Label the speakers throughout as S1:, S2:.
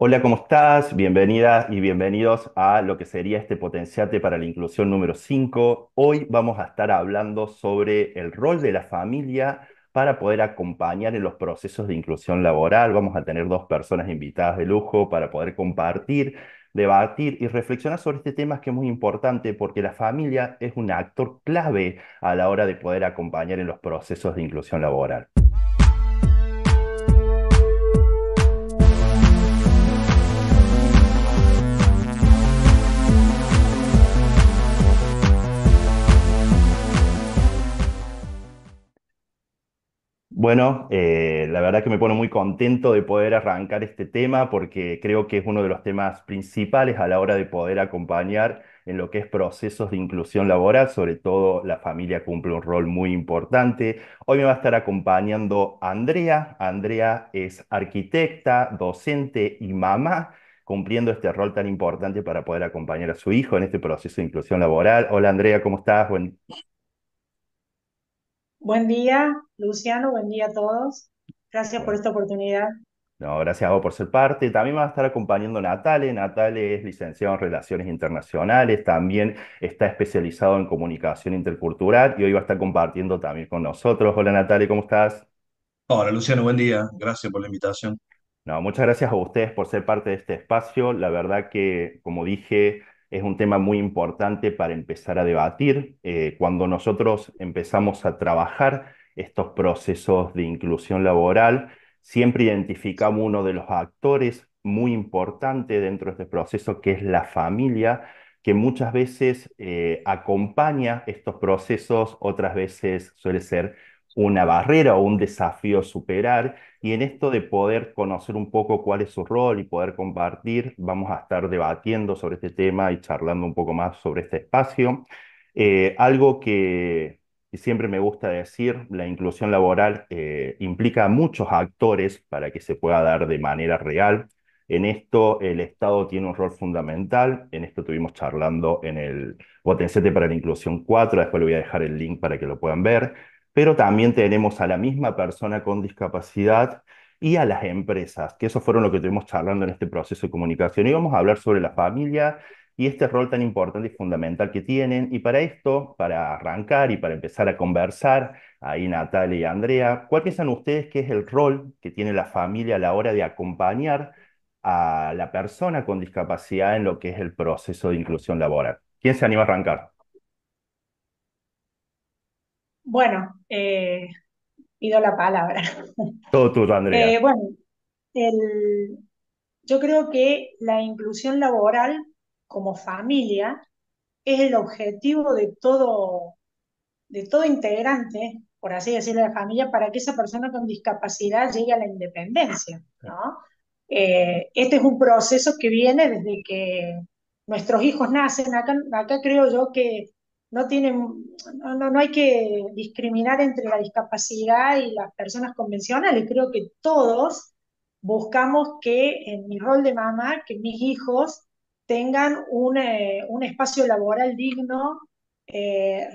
S1: Hola, ¿cómo estás? Bienvenidas y bienvenidos a lo que sería este Potenciate para la Inclusión número 5. Hoy vamos a estar hablando sobre el rol de la familia para poder acompañar en los procesos de inclusión laboral. Vamos a tener dos personas invitadas de lujo para poder compartir, debatir y reflexionar sobre este tema que es muy importante porque la familia es un actor clave a la hora de poder acompañar en los procesos de inclusión laboral. Bueno, la verdad que me pone muy contento de poder arrancar este tema porque creo que es uno de los temas principales a la hora de poder acompañar en lo que es procesos de inclusión laboral, sobre todo la familia cumple un rol muy importante. Hoy me va a estar acompañando Andrea. Andrea es arquitecta, docente y mamá, cumpliendo este rol tan importante para poder acompañar a su hijo en este proceso de inclusión laboral. Hola Andrea, ¿cómo estás?
S2: Buen día, Luciano, buen día a todos. Gracias por
S1: Buen-
S2: esta oportunidad.
S1: No, gracias a vos por ser parte. También me va a estar acompañando Natale. Natale es licenciado en Relaciones Internacionales, también está especializado en comunicación intercultural y hoy va a estar compartiendo también con nosotros. Hola Natale, ¿cómo estás?
S3: Hola Luciano, buen día. Gracias por la invitación.
S1: No, muchas gracias a ustedes por ser parte de este espacio. La verdad que, como dije, es un tema muy importante para empezar a debatir. Cuando nosotros empezamos a trabajar estos procesos de inclusión laboral, siempre identificamos uno de los actores muy importantes dentro de este proceso, que es la familia, que muchas veces acompaña estos procesos, otras veces suele ser una barrera o un desafío a superar. Y en esto de poder conocer un poco cuál es su rol y poder compartir, vamos a estar debatiendo sobre este tema y charlando un poco más sobre este espacio. Algo que siempre me gusta decir, la inclusión laboral implica a muchos actores para que se pueda dar de manera real. En esto el Estado tiene un rol fundamental. En esto estuvimos charlando en el Potenciate para la Inclusión 4. Después le voy a dejar el link para que lo puedan ver, pero también tenemos a la misma persona con discapacidad y a las empresas, que eso fueron lo que estuvimos charlando en este proceso de comunicación. Y vamos a hablar sobre la familia y este rol tan importante y fundamental que tienen. Y para esto, para arrancar y para empezar a conversar, ahí Natalia y Andrea, ¿cuál piensan ustedes que es el rol que tiene la familia a la hora de acompañar a la persona con discapacidad en lo que es el proceso de inclusión laboral? ¿Quién se anima a arrancar?
S2: Bueno, pido la palabra.
S1: Todo tuyo, Andrea.
S2: Bueno, el- yo creo que la inclusión laboral como familia es el objetivo de todo integrante, por así decirlo, de la familia, para que esa persona con discapacidad llegue a la independencia, ¿no? Este es un proceso que viene desde que nuestros hijos nacen. Acá creo yo que no tienen, no hay que discriminar entre la discapacidad y las personas convencionales. Creo que todos buscamos que en mi rol de mamá, que mis hijos tengan un espacio laboral digno,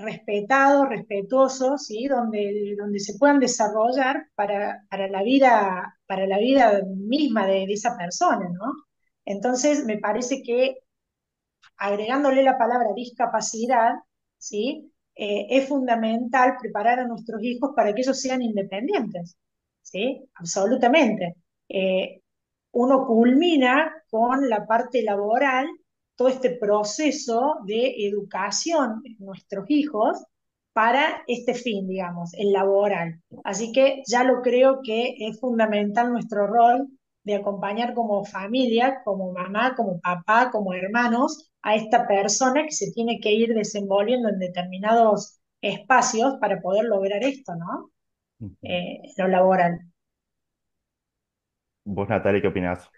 S2: respetado, respetuoso, ¿sí? Donde se puedan desarrollar para la vida misma de esa persona, ¿no? Entonces, me parece que agregándole la palabra discapacidad, ¿sí? Es fundamental preparar a nuestros hijos para que ellos sean independientes, ¿sí? Absolutamente. Eh, Uno culmina con la parte laboral, todo este proceso de educación de nuestros hijos para este fin, digamos, el laboral. Así que ya lo creo que es fundamental nuestro rol de acompañar como familia, como mamá, como papá, como hermanos, a esta persona que se tiene que ir desenvolviendo en determinados espacios para poder lograr esto, ¿no?
S1: Ujú.
S2: Lo laboral.
S1: ¿Vos, Natalia, qué opinás?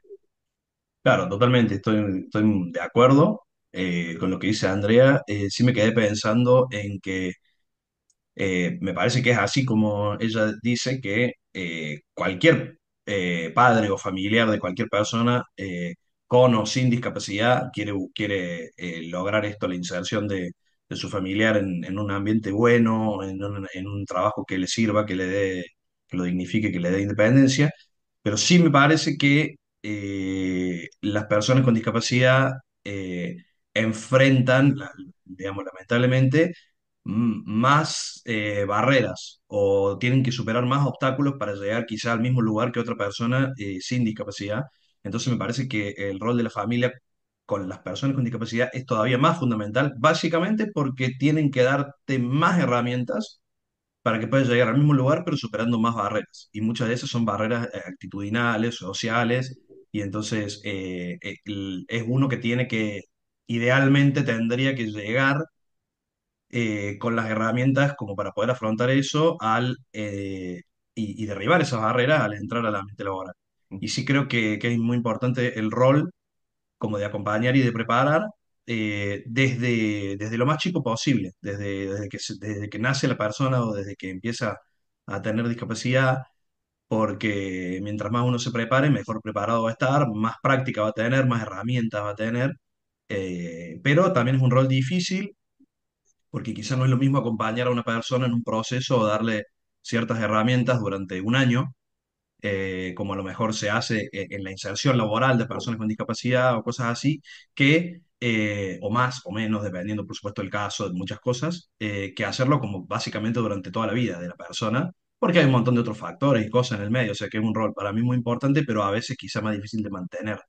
S3: Claro, totalmente, estoy de acuerdo con lo que dice Andrea. Sí me quedé pensando en que me parece que es así como ella dice que cualquier padre o familiar de cualquier persona con o sin discapacidad quiere lograr esto, la inserción de su familiar en un ambiente bueno, en un trabajo que le sirva, que le dé, que lo dignifique, que le dé independencia. Pero sí me parece que las personas con discapacidad enfrentan, digamos, lamentablemente, más barreras o tienen que superar más obstáculos para llegar quizá al mismo lugar que otra persona sin discapacidad. Entonces me parece que el rol de la familia con las personas con discapacidad es todavía más fundamental, básicamente porque tienen que darte más herramientas para que puedas llegar al mismo lugar, pero superando más barreras. Y muchas de esas son barreras actitudinales, sociales, y entonces es uno que tiene que, idealmente tendría que llegar con las herramientas como para poder afrontar eso y derribar esas barreras al entrar al ambiente laboral. Y sí creo que es muy importante el rol como de acompañar y de preparar desde lo más chico posible, desde que nace la persona o desde que empieza a tener discapacidad, porque mientras más uno se prepare, mejor preparado va a estar, más práctica va a tener, más herramientas va a tener, pero también es un rol difícil, porque quizá no es lo mismo acompañar a una persona en un proceso o darle ciertas herramientas durante un año como a lo mejor se hace en la inserción laboral de personas con discapacidad o cosas así, o más o menos, dependiendo por supuesto del caso, de muchas cosas, que hacerlo como básicamente durante toda la vida de la persona, porque hay un montón de otros factores y cosas en el medio, o sea que es un rol para mí muy importante, pero a veces quizá más difícil de mantener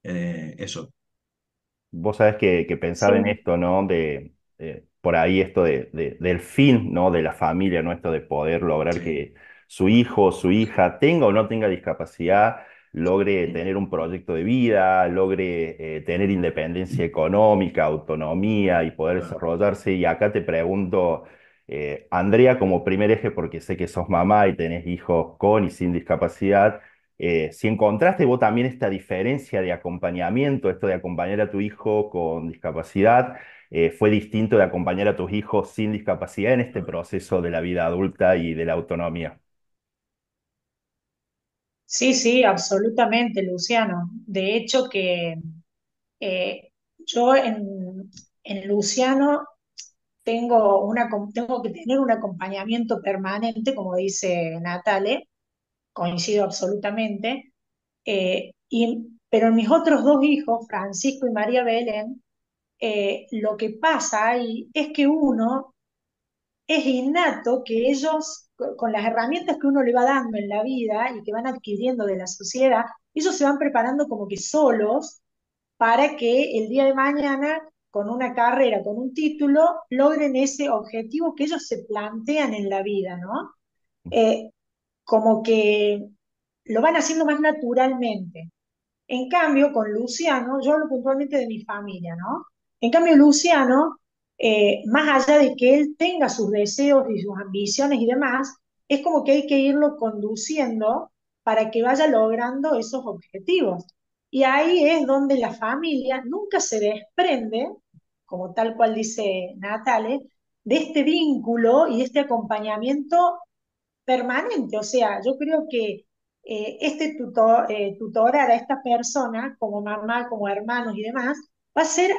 S3: eso.
S1: Vos sabés que pensaba en
S2: Sí,
S1: esto, ¿no? Por ahí esto del fin, ¿no? De la familia, ¿no? Esto de poder lograr
S3: Sí,
S1: que su hijo o su hija tenga o no tenga discapacidad, logre tener un proyecto de vida, logre tener independencia económica, autonomía y poder
S3: claro.
S1: desarrollarse. Y acá te pregunto, Andrea, como primer eje, porque sé que sos mamá y tenés hijos con y sin discapacidad. Si encontraste vos también esta diferencia de acompañamiento, esto de acompañar a tu hijo con discapacidad, fue distinto de acompañar a tus hijos sin discapacidad en este proceso de la vida adulta y de la autonomía.
S2: sí, sí, absolutamente, Luciano. De hecho, que eh, yo en Luciano tengo que tener un acompañamiento permanente, como dice Natale, coincido absolutamente. Pero en mis otros dos hijos, Francisco y María Belén, lo que pasa ahí es que uno es innato que ellos, con las herramientas que uno le va dando en la vida y que van adquiriendo de la sociedad, ellos se van preparando como que solos para que el día de mañana, con una carrera, con un título, logren ese objetivo que ellos se plantean en la vida, ¿no? Eh, Como que lo van haciendo más naturalmente. En cambio, con Luciano, yo hablo puntualmente de mi familia, ¿no? En cambio, Luciano, más allá de que él tenga sus deseos y sus ambiciones y demás, es como que hay que irlo conduciendo para que vaya logrando esos objetivos. Y ahí es donde la familia nunca se desprende, como tal cual dice Natale, de este vínculo y de este acompañamiento permanente. O sea, yo creo que tutorar a esta persona como mamá, como hermanos y demás, va a ser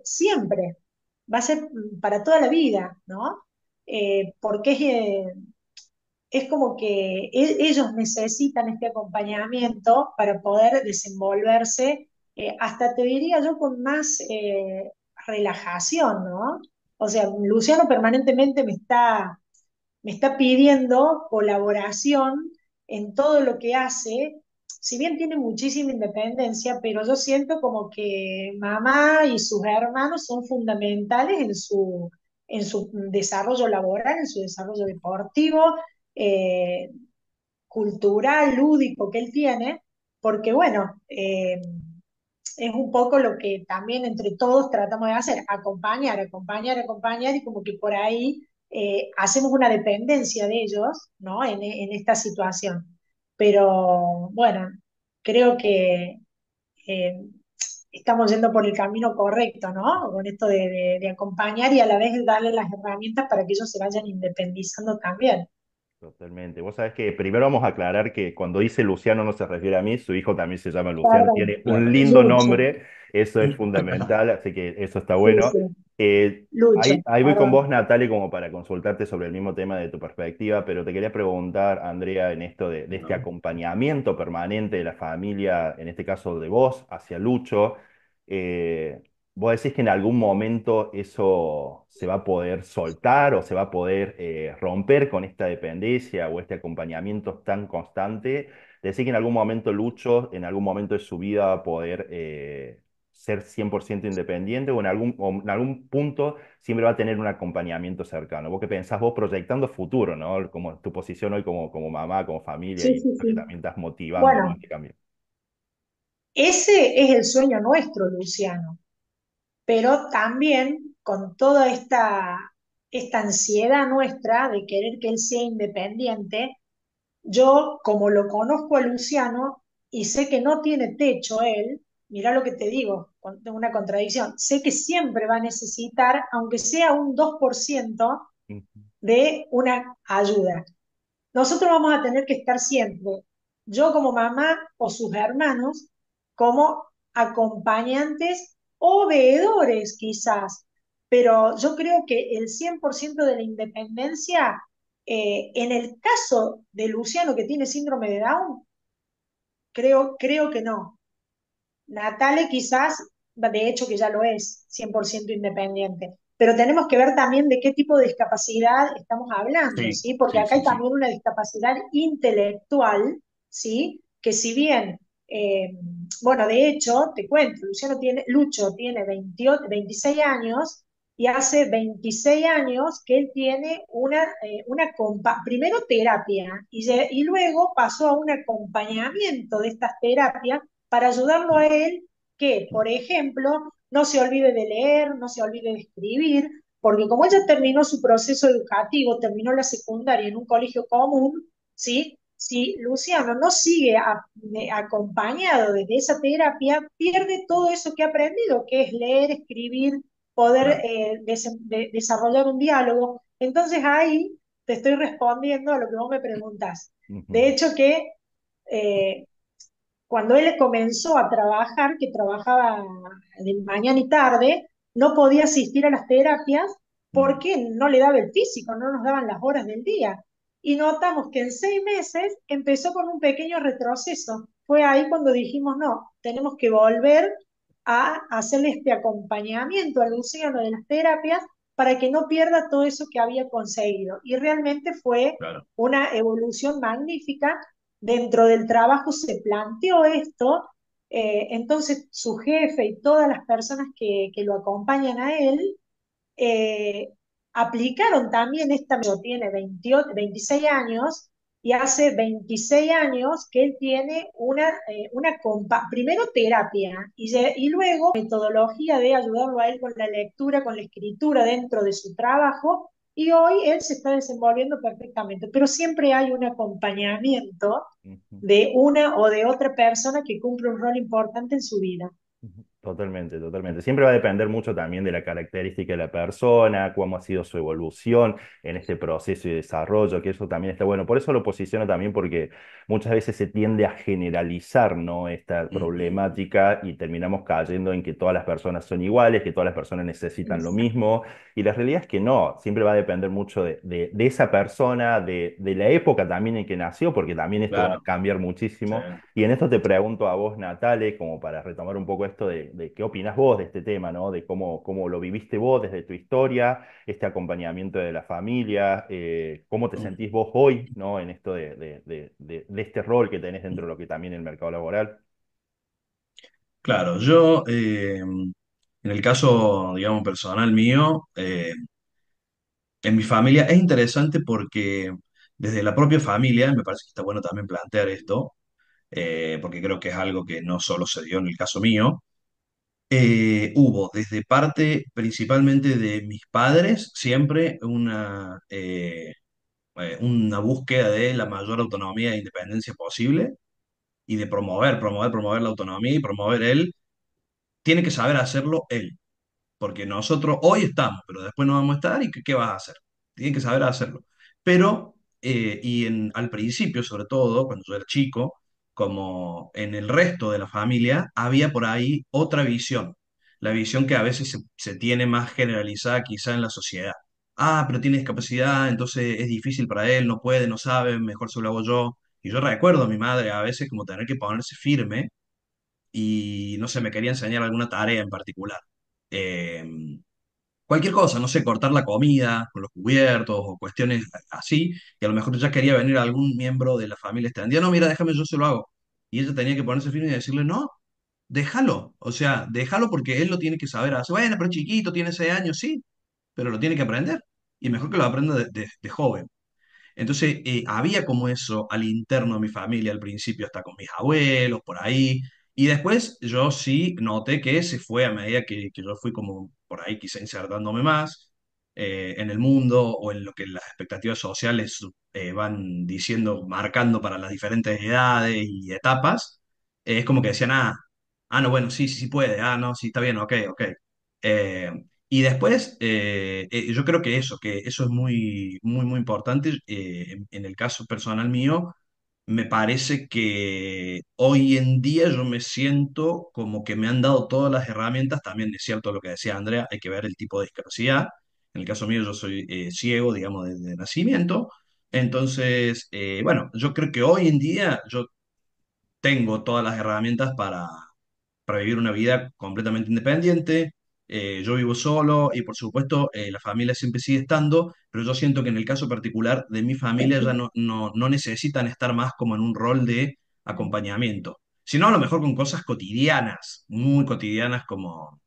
S2: siempre, va a ser para toda la vida, ¿no? Porque es como que ellos necesitan este acompañamiento para poder desenvolverse, hasta te diría yo, con más relajación, ¿no? O sea, Luciano permanentemente me está pidiendo colaboración en todo lo que hace, si bien tiene muchísima independencia, pero yo siento como que mamá y sus hermanos son fundamentales en su desarrollo laboral, en su desarrollo deportivo, eh, cultural, lúdico que él tiene, porque bueno, es un poco lo que también entre todos tratamos de hacer, acompañar, acompañar, acompañar, y como que por ahí hacemos una dependencia de ellos, ¿no? En esta situación. Pero bueno, creo que eh, estamos yendo por el camino correcto, ¿no? Con esto de acompañar y a la vez darle las herramientas para que ellos se vayan independizando también.
S1: Totalmente. Vos sabés que primero vamos a aclarar que cuando dice Luciano no se refiere a mí, su hijo también se llama Luciano,
S2: Perdón,
S1: tiene un
S3: Claro,
S1: lindo
S2: Lucho.
S1: nombre Eso es fundamental, así que eso está
S2: Sí,
S1: bueno.
S2: sí,
S1: Ahí,
S2: Lucho,
S1: ahí voy con vos,
S2: perdón.
S1: Natalie, como para consultarte sobre el mismo tema de tu perspectiva, pero te quería preguntar, Andrea, en esto de este
S3: ¿no?
S1: acompañamiento permanente de la familia, en este caso de vos, hacia Lucho. ¿Vos decís que en algún momento eso se va a poder soltar o se va a poder romper con esta dependencia o este acompañamiento tan constante? ¿Decís que en algún momento Lucho, en algún momento de su vida va a poder ser 100% independiente o en algún punto siempre va a tener un acompañamiento cercano? ¿Vos qué pensás vos proyectando futuro, ¿no? Como tu posición hoy como mamá, como familia
S2: Sí,
S1: y
S2: sí,
S1: lo que
S2: sí.
S1: también estás motivando, ¿no? a
S2: Bueno,
S1: este cambio.
S2: ese es el sueño nuestro, Luciano, pero también con toda esta ansiedad nuestra de querer que él sea independiente. Yo, como lo conozco a Luciano y sé que no tiene techo él, mira lo que te digo, tengo una contradicción, sé que siempre va a necesitar, aunque sea un 2%
S1: Ujú.
S2: de una ayuda. Nosotros vamos a tener que estar siempre, yo como mamá o sus hermanos, como acompañantes o veedores quizás, pero yo creo que el 100% de la independencia, en el caso de Luciano que tiene síndrome de Down, creo que no. Natale quizás, de hecho que ya lo es, 100% independiente, pero tenemos que ver también de qué tipo de discapacidad estamos hablando,
S3: Sí,
S2: ¿sí? Porque
S3: sí,
S2: acá
S3: sí,
S2: hay
S3: sí.
S2: también una discapacidad intelectual, ¿sí? Que si bien, bueno, de hecho, te cuento, Lucho tiene 26 años y hace 26 años que él tiene primero terapia y luego pasó a un acompañamiento de estas terapias para ayudarlo a él que, por ejemplo, no se olvide de leer, no se olvide de escribir, porque como ella terminó su proceso educativo, terminó la secundaria en un colegio común, ¿sí? Si Luciano no sigue acompañado desde esa terapia, pierde todo eso que ha aprendido, que es leer, escribir, poder
S3: Claro.
S2: desarrollar un diálogo. Entonces ahí te estoy respondiendo a lo que vos me preguntás. De
S1: Ujú.
S2: hecho que eh, cuando él comenzó a trabajar, que trabajaba de mañana y tarde, no podía asistir a las terapias
S3: Mm,
S2: porque no le daba el físico, no nos daban las horas del día. Y notamos que en 6 meses empezó con un pequeño retroceso. Fue ahí cuando dijimos, no, tenemos que volver a hacerle este acompañamiento a Luciano de las terapias para que no pierda todo eso que había conseguido. Y realmente fue
S3: claro.
S2: una evolución magnífica. Dentro del trabajo se planteó esto, entonces su jefe y todas las personas que lo acompañan a él eh, aplicaron también esta, tiene 28, 26 años y hace 26 años que él tiene primero terapia y luego metodología de ayudarlo a él con la lectura, con la escritura dentro de su trabajo y hoy él se está desenvolviendo perfectamente, pero siempre hay un acompañamiento
S1: Ujú.
S2: de una o de otra persona que cumple un rol importante en su vida.
S1: Ujú. Totalmente, totalmente. Siempre va a depender mucho también de la característica de la persona, cómo ha sido su evolución en este proceso y desarrollo, que eso también está bueno. Por eso lo posiciono también porque muchas veces se tiende a generalizar, ¿no? esta
S3: Ujú.
S1: problemática y terminamos cayendo en que todas las personas son iguales, que todas las personas necesitan lo mismo. Y la realidad es que no, siempre va a depender mucho de esa persona, de la época también en que nació, porque también esto va a
S3: Claro,
S1: cambiar
S3: sí.
S1: muchísimo. Y en esto te pregunto a vos, Natale, como para retomar un poco esto de qué opinas vos de este tema, ¿no? De cómo lo viviste vos desde tu historia, este acompañamiento de la familia, cómo te sentís vos hoy, ¿no? En esto de este rol que tenés dentro de lo que también el mercado laboral.
S3: Claro, yo, en el caso, digamos, personal mío, en mi familia es interesante porque desde la propia familia, me parece que está bueno también plantear esto, porque creo que es algo que no solo se dio en el caso mío. Hubo desde parte principalmente de mis padres siempre una búsqueda de la mayor autonomía e independencia posible y de promover la autonomía y promover él. Tiene que saber hacerlo él, porque nosotros hoy estamos, pero después no vamos a estar y ¿qué vas a hacer? Tiene que saber hacerlo. Pero, al principio, sobre todo, cuando yo era chico, como en el resto de la familia había por ahí otra visión, la visión que a veces se tiene más generalizada quizá en la sociedad. Ah, pero tiene discapacidad, entonces es difícil para él, no puede, no sabe, mejor se lo hago yo. Y yo recuerdo a mi madre a veces como tener que ponerse firme y no sé, me quería enseñar alguna tarea en particular. Eh, Cualquier cosa, no sé, cortar la comida con los cubiertos o cuestiones así, que a lo mejor ya quería venir algún miembro de la familia extendida, no, mira, déjame, yo se lo hago. Y ella tenía que ponerse firme y decirle, no, déjalo, o sea, déjalo porque él lo tiene que saber hacer. Bueno, pero es chiquito, tiene 6 años, sí, pero lo tiene que aprender. Y mejor que lo aprenda de joven. Entonces, había como eso al interno de mi familia al principio, hasta con mis abuelos, por ahí. Y después yo sí noté que se fue a medida que yo fui como por ahí quizá insertándome más en el mundo o en lo que las expectativas sociales van diciendo, marcando para las diferentes edades y etapas. Es como que decían, no, bueno, sí, sí, sí puede, no, sí, está bien, ok, ok. Eh, y después, yo creo que eso es muy, muy, muy importante. En el caso personal mío, me parece que hoy en día yo me siento como que me han dado todas las herramientas. También es cierto lo que decía Andrea, hay que ver el tipo de discapacidad. En el caso mío, yo soy ciego, digamos, de nacimiento. Entonces, bueno, yo creo que hoy en día yo tengo todas las herramientas para vivir una vida completamente independiente. Yo vivo solo y por supuesto la familia siempre sigue estando, pero yo siento que en el caso particular de mi familia ya no necesitan estar más como en un rol de acompañamiento, sino a lo mejor con cosas cotidianas, muy cotidianas como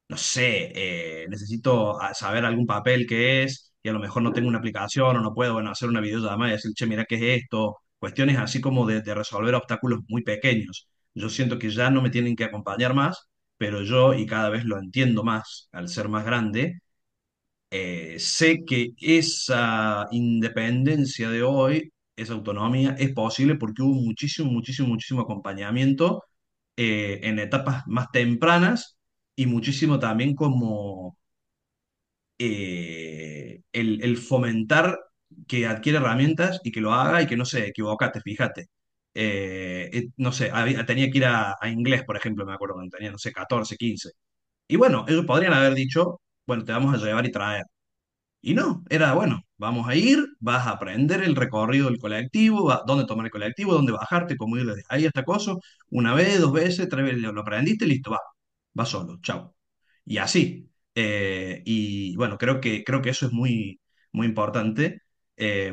S3: no sé, necesito saber algún papel que es, y a lo mejor no tengo una aplicación o no puedo, bueno, hacer una videollamada y decir, che, mira, ¿qué es esto? Cuestiones así como de resolver obstáculos muy pequeños. Yo siento que ya no me tienen que acompañar más, pero yo, y cada vez lo entiendo más al ser más grande, sé que esa independencia de hoy, esa autonomía, es posible porque hubo muchísimo, muchísimo, muchísimo acompañamiento en etapas más tempranas y muchísimo también como el fomentar que adquiere herramientas y que lo haga y que no se equivocate, fíjate. No sé, tenía que ir a inglés, por ejemplo, me acuerdo cuando tenía, no sé, 14 15. Y bueno, ellos podrían haber dicho, bueno, te vamos a llevar y traer. Y no, era bueno, vamos a ir, vas a aprender el recorrido del colectivo, dónde tomar el colectivo, dónde bajarte, cómo ir desde ahí hasta Coso, una vez, dos veces, tres veces, lo aprendiste, listo, va solo, chao. Y así. Y bueno, creo que eso es muy, muy importante. Eh,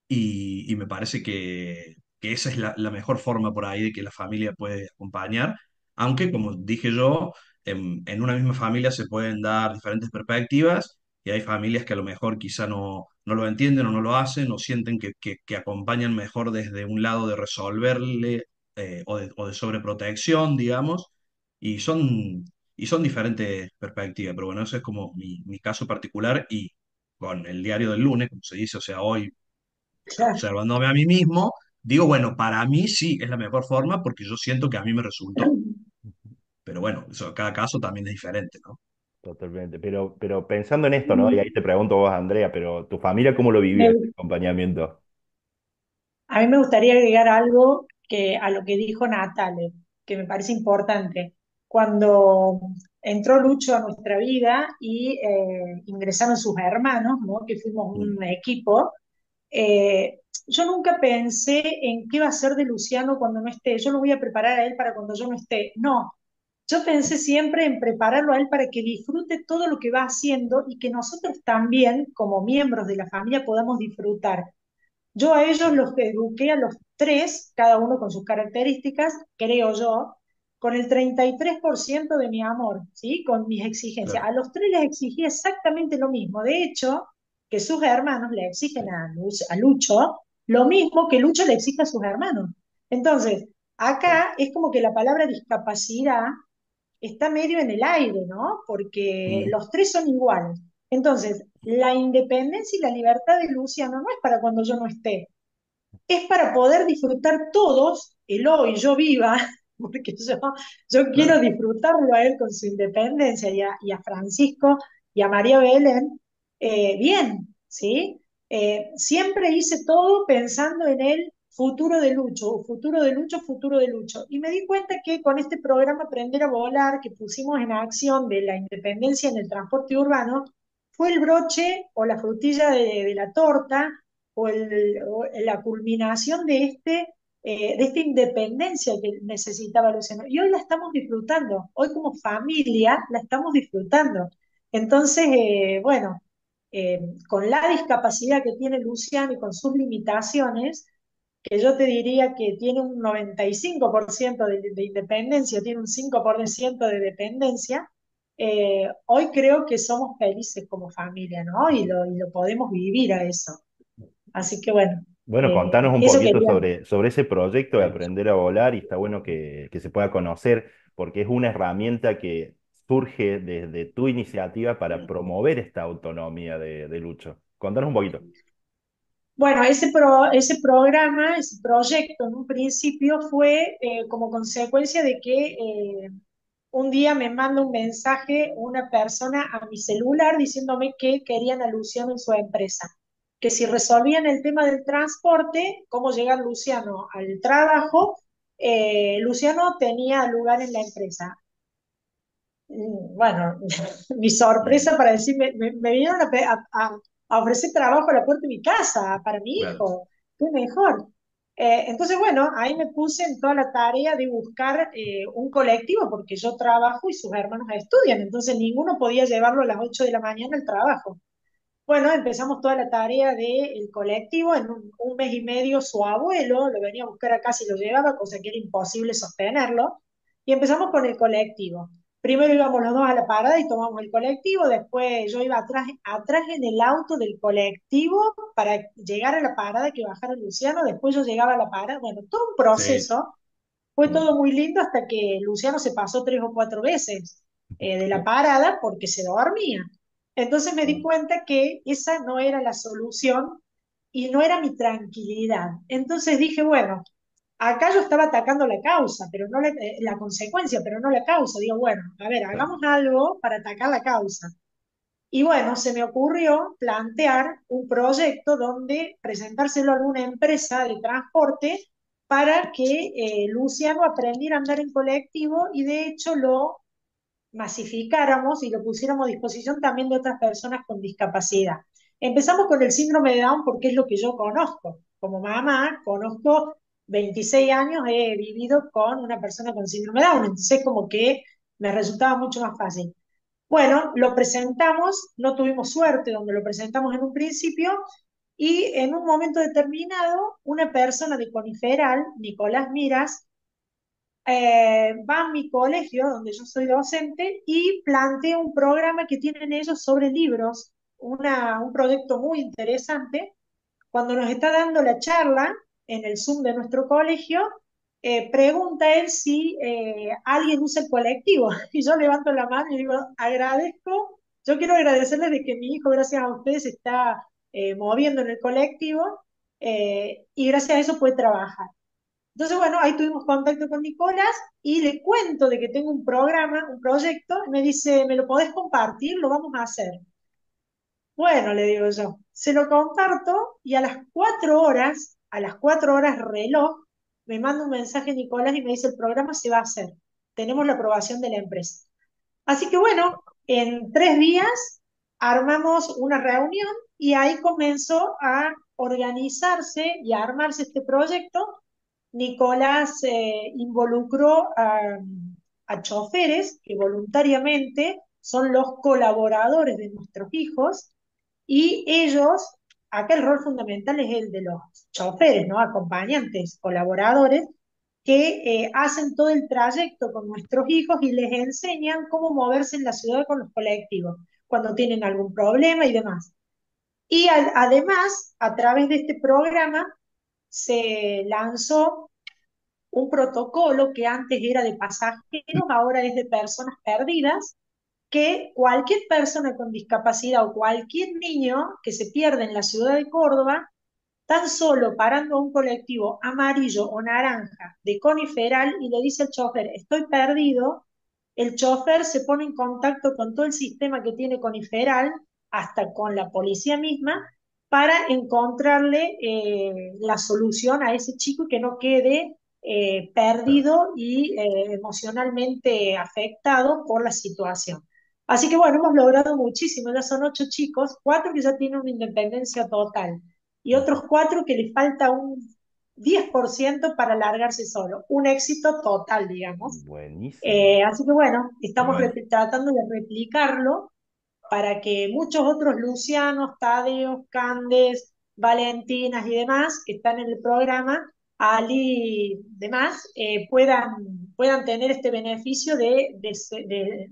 S3: y me parece que esa es la mejor forma por ahí de que la familia puede acompañar, aunque como dije yo, en una misma familia se pueden dar diferentes perspectivas y hay familias que a lo mejor quizá no lo entienden o no lo hacen o sienten que acompañan mejor desde un lado de resolverle o de sobreprotección, digamos, y son diferentes perspectivas, pero bueno, ese es como mi caso particular y con el diario del lunes, como se dice, o sea, hoy
S2: Claro.
S3: observándome a mí mismo, digo, bueno, para mí sí es la mejor forma porque yo siento que a mí me resultó. Pero bueno, eso, cada caso también es diferente, ¿no?
S1: Totalmente. Pero pensando en esto, ¿no? Y ahí te pregunto vos, Andrea, pero ¿tu familia cómo lo vivió este
S2: Me-
S1: acompañamiento?
S2: a mí me gustaría agregar algo a lo que dijo Natale, que me parece importante. Cuando entró Lucho a nuestra vida y ingresaron sus hermanos, ¿no? Que fuimos
S3: Mm,
S2: un equipo, yo nunca pensé en qué va a ser de Luciano cuando no esté. Yo lo voy a preparar a él para cuando yo no esté. No, yo pensé siempre en prepararlo a él para que disfrute todo lo que va haciendo y que nosotros también, como miembros de la familia, podamos disfrutar. Yo a ellos
S3: claro,
S2: los eduqué a los tres, cada uno con sus características, creo yo, con el 33% de mi amor, ¿sí? Con mis exigencias.
S3: claro,
S2: A los tres les exigí exactamente lo mismo. De hecho, que sus hermanos le
S3: sí,
S2: exigen a Lucho lo mismo que Lucho le exige a sus hermanos. Entonces,
S3: claro.
S2: acá es como que la palabra discapacidad está medio en el aire, ¿no? Porque
S3: Mm,
S2: los tres son iguales. Entonces, la independencia y la libertad de Luciano no es para cuando yo no esté, es para poder disfrutar todos el hoy, yo viva, porque yo quiero
S3: claro,
S2: disfrutarlo a él con su independencia y a Francisco y a María Belén bien, ¿sí? Siempre hice todo pensando en él futuro de Lucho, futuro de Lucho, futuro de Lucho. Y me di cuenta que con este programa Aprender a Volar que pusimos en acción de la independencia en el transporte urbano, fue el broche o la frutilla de la torta o la culminación de esta independencia que necesitaba Luciano. Y hoy la estamos disfrutando, hoy como familia la estamos disfrutando. Entonces, bueno, eh, con la discapacidad que tiene Luciano y con sus limitaciones, que yo te diría que tiene un 95% de independencia, tiene un 5% de dependencia, hoy creo que somos felices como familia, ¿no? Y lo podemos vivir a eso. Así que bueno,
S1: Bueno, contanos un
S2: eso
S1: poquito
S2: quería.
S1: sobre ese proyecto de aprender a volar y está bueno que se pueda conocer porque es una herramienta que surge desde tu iniciativa para promover esta autonomía de Lucho. Contanos un poquito.
S2: Bueno, ese programa, ese proyecto en un principio fue como consecuencia de que un día me manda un mensaje una persona a mi celular diciéndome que querían a Luciano en su empresa, que si resolvían el tema del transporte, cómo llegar Luciano al trabajo, Luciano tenía lugar en la empresa. Bueno, mi
S1: Mm,
S2: sorpresa para decir, me vinieron a ofrecer trabajo a la puerta de mi casa para mi
S3: claro,
S2: hijo, qué mejor. Entonces, bueno, ahí me puse en toda la tarea de buscar un colectivo, porque yo trabajo y sus hermanos estudian, entonces ninguno podía llevarlo a las 8 de la mañana al trabajo. Bueno, empezamos toda la tarea del colectivo. En un mes y medio su abuelo lo venía a buscar acá si lo llevaba, cosa que era imposible sostenerlo. Y empezamos con el colectivo. Primero íbamos los dos a la parada y tomamos el colectivo, después yo iba atrás en el auto del colectivo para llegar a la parada que bajara Luciano, después yo llegaba a la parada, bueno, todo un
S3: sí,
S2: proceso. Fue
S3: mm,
S2: todo muy lindo hasta que Luciano se pasó 3 o 4 veces de la parada porque se dormía. Entonces me di
S1: mm,
S2: cuenta que esa no era la solución y no era mi tranquilidad. Entonces dije, bueno, acá yo estaba atacando la causa, pero no la consecuencia, pero no la causa. Digo, bueno, a ver,
S3: claro,
S2: hagamos algo para atacar la causa. Y bueno, se me ocurrió plantear un proyecto donde presentárselo a alguna empresa de transporte para que Luciano aprendiera a andar en colectivo y de hecho lo masificáramos y lo pusiéramos a disposición también de otras personas con discapacidad. Empezamos con el síndrome de Down porque es lo que yo conozco. Como mamá, conozco 26 años, he vivido con una persona con síndrome de Down, entonces como que me resultaba mucho más fácil. Bueno, lo presentamos, no tuvimos suerte donde lo presentamos en un principio y en un momento determinado una persona de Coniferal, Nicolás Miras, va a mi colegio donde yo soy docente y plantea un programa que tienen ellos sobre libros, un proyecto muy interesante. Cuando nos está dando la charla en el Zoom de nuestro colegio, pregunta él si alguien usa el colectivo. Y yo levanto la mano y digo, agradezco, yo quiero agradecerles de que mi hijo, gracias a ustedes, se está moviendo en el colectivo y gracias a eso puede trabajar. Entonces, bueno, ahí tuvimos contacto con Nicolás y le cuento de que tengo un programa, un proyecto, y me dice, ¿me lo podés compartir? Lo vamos a hacer. Bueno, le digo yo, se lo comparto y a las 4 horas reloj, me manda un mensaje Nicolás y me dice, el programa se va a hacer. Tenemos la aprobación de la empresa. Así que bueno, en 3 días armamos una reunión y ahí comenzó a organizarse y a armarse este proyecto. Nicolás involucró a choferes que voluntariamente son los colaboradores de nuestros hijos y ellos, acá el rol fundamental es el de los choferes, ¿no? Acompañantes, colaboradores, que hacen todo el trayecto con nuestros hijos y les enseñan cómo moverse en la ciudad con los colectivos, cuando tienen algún problema y demás. Y además, a través de este programa, se lanzó un protocolo que antes era de pasajeros, ahora es de personas perdidas, que cualquier persona con discapacidad o cualquier niño que se pierde en la ciudad de Córdoba, tan solo parando a un colectivo amarillo o naranja de Coniferal y le dice al chofer, estoy perdido, el chofer se pone en contacto con todo el sistema que tiene Coniferal, hasta con la policía misma, para encontrarle la solución a ese chico y que no quede
S3: Claro.
S2: perdido y emocionalmente afectado por la situación. Así que bueno, hemos logrado muchísimo, ya son 8 chicos, 4 que ya tienen una independencia total y
S3: Ujú.
S2: otros 4 que les falta un 10% para largarse solo. Un éxito total, digamos.
S1: Buenísimo.
S2: Así que bueno,
S3: Qué
S2: estamos
S3: bueno.
S2: tratando de replicarlo para que muchos otros Lucianos, Tadeos, Candes, Valentinas y demás que están en el programa, Ali y demás, puedan tener este beneficio de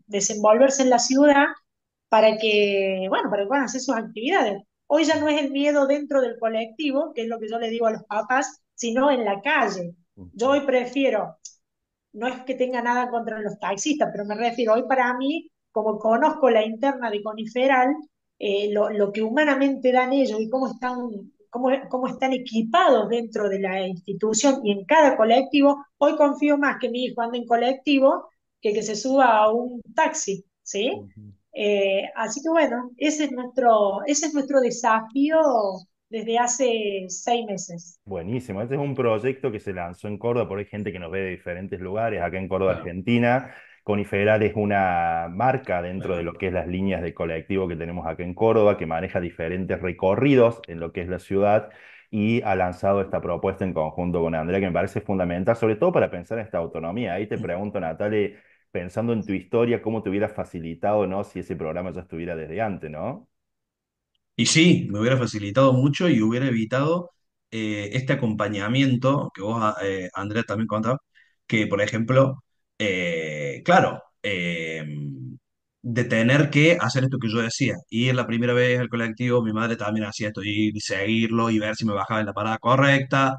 S2: desenvolverse en la ciudad para que puedan hacer sus actividades. Hoy ya no es el miedo dentro del colectivo, que es lo que yo le digo a los papás, sino en la calle. Yo
S1: Ujú.
S2: hoy prefiero, no es que tenga nada contra los taxistas, pero me refiero hoy para mí, como conozco la interna de Coniferal, lo que humanamente dan ellos y cómo están equipados dentro de la institución y en cada colectivo, hoy confío más que mi hijo ande en colectivo que se suba a un taxi, ¿sí?
S1: Ujú.
S2: Así que bueno, ese es nuestro desafío desde hace 6 meses.
S1: Buenísimo. Este es un proyecto que se lanzó en Córdoba, por ahí hay gente que nos ve de diferentes lugares, acá en Córdoba,
S3: Claro.
S1: Argentina. Coniferal es una marca dentro de
S3: Ajá.
S1: lo que es las líneas de colectivo que tenemos acá en Córdoba, que maneja diferentes recorridos en lo que es la ciudad y ha lanzado esta propuesta en conjunto con Andrea, que me parece fundamental, sobre todo para pensar en esta autonomía. Ahí te pregunto, Natalie, pensando en tu historia, ¿cómo te hubiera facilitado, ¿no? Si ese programa ya estuviera desde antes, ¿no?
S3: Y sí, me hubiera facilitado mucho y hubiera evitado este acompañamiento que vos, Andrea, también contabas, que por ejemplo, claro, de tener que hacer esto que yo decía, ir la primera vez al colectivo, mi madre también hacía esto, ir y seguirlo y ver si me bajaba en la parada correcta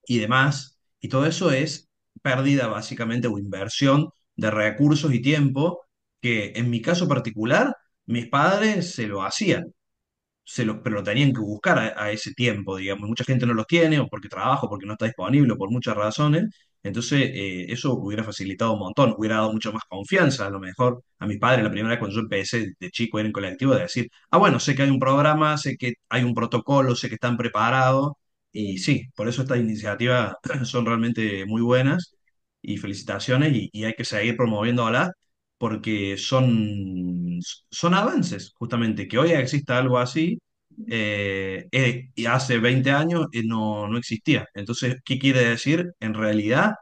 S3: y demás. Y todo eso es pérdida básicamente o inversión de recursos y tiempo que en mi caso particular, mis padres se lo hacían pero lo tenían que buscar a ese tiempo, digamos. Mucha gente no los tiene, o porque trabaja, o porque no está disponible, o por muchas razones. Entonces, eso hubiera facilitado un montón, hubiera dado mucha más confianza, a lo mejor, a mis padres, la primera vez cuando yo empecé de chico a ir en colectivo, de decir, ah, bueno, sé que hay un programa, sé que hay un protocolo, sé que están preparados, y
S2: Sí,
S3: sí, por eso estas iniciativas son realmente muy buenas, y felicitaciones, y hay que seguir promoviéndolas porque son avances, justamente, que hoy exista algo así, y hace 20 años no existía. Entonces, ¿qué quiere decir en realidad?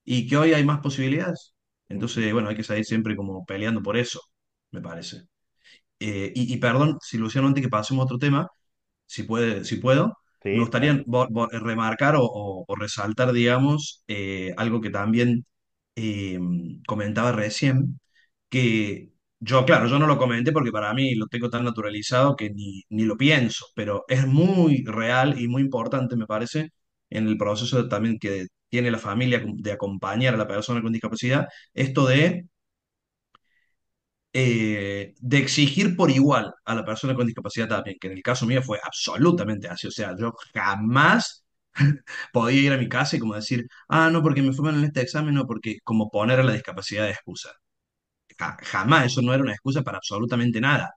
S3: Y que hoy hay más posibilidades. Entonces, bueno, hay que seguir siempre como peleando por eso, me parece. Y perdón, si Luciano, antes que pasemos a otro tema, si puedo, me
S1: Sí,
S3: gustaría
S1: tranqui.
S3: remarcar o resaltar, digamos, algo que también eh, comentaba recién, que yo, claro, yo no lo comenté porque para mí lo tengo tan naturalizado que ni lo pienso, pero es muy real y muy importante, me parece, en el proceso también que tiene la familia de acompañar a la persona con discapacidad, esto de exigir por igual a la persona con discapacidad también, que en el caso mío fue absolutamente así. O sea, yo jamás podía ir a mi casa y como decir, ah, no, porque me fue mal en este examen, no, porque como poner a la discapacidad de excusa. Jamás, eso no era una excusa para absolutamente nada.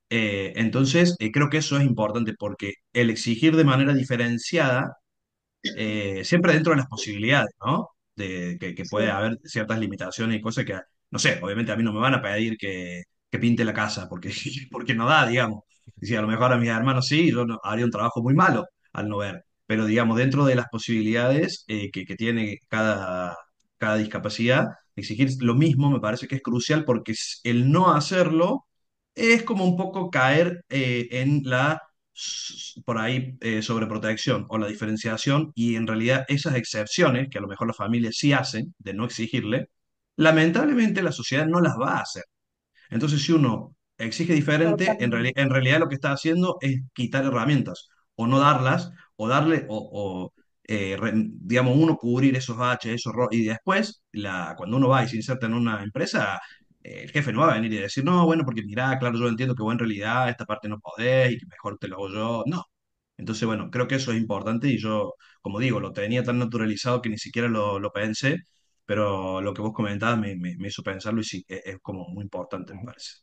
S3: Entonces, creo que eso es importante porque el exigir de manera diferenciada siempre dentro de las posibilidades, ¿no? Que puede
S2: sí,
S3: haber ciertas limitaciones y cosas que, no sé, obviamente a mí no me van a pedir que pinte la casa, porque, porque no da, digamos. Y si a lo mejor a mis hermanos sí, yo haría un trabajo muy malo al no ver. Pero, digamos, dentro de las posibilidades que tiene cada discapacidad, exigir lo mismo me parece que es crucial porque el no hacerlo es como un poco caer en la por ahí sobreprotección o la diferenciación y en realidad esas excepciones que a lo mejor las familias sí hacen de no exigirle, lamentablemente la sociedad no las va a hacer. Entonces si uno exige diferente,
S2: totalmente.
S3: en realidad lo que está haciendo es quitar herramientas o no darlas o darle digamos uno cubrir esos baches, y después cuando uno va y se inserta en una empresa el jefe no va a venir y decir, no, bueno, porque mirá, claro, yo entiendo que vos en realidad esta parte no podés y que mejor te lo hago yo. No. Entonces, bueno, creo que eso es importante y yo, como digo, lo tenía tan naturalizado que ni siquiera lo pensé, pero lo que vos comentabas me hizo pensarlo y sí, es como muy importante, me parece.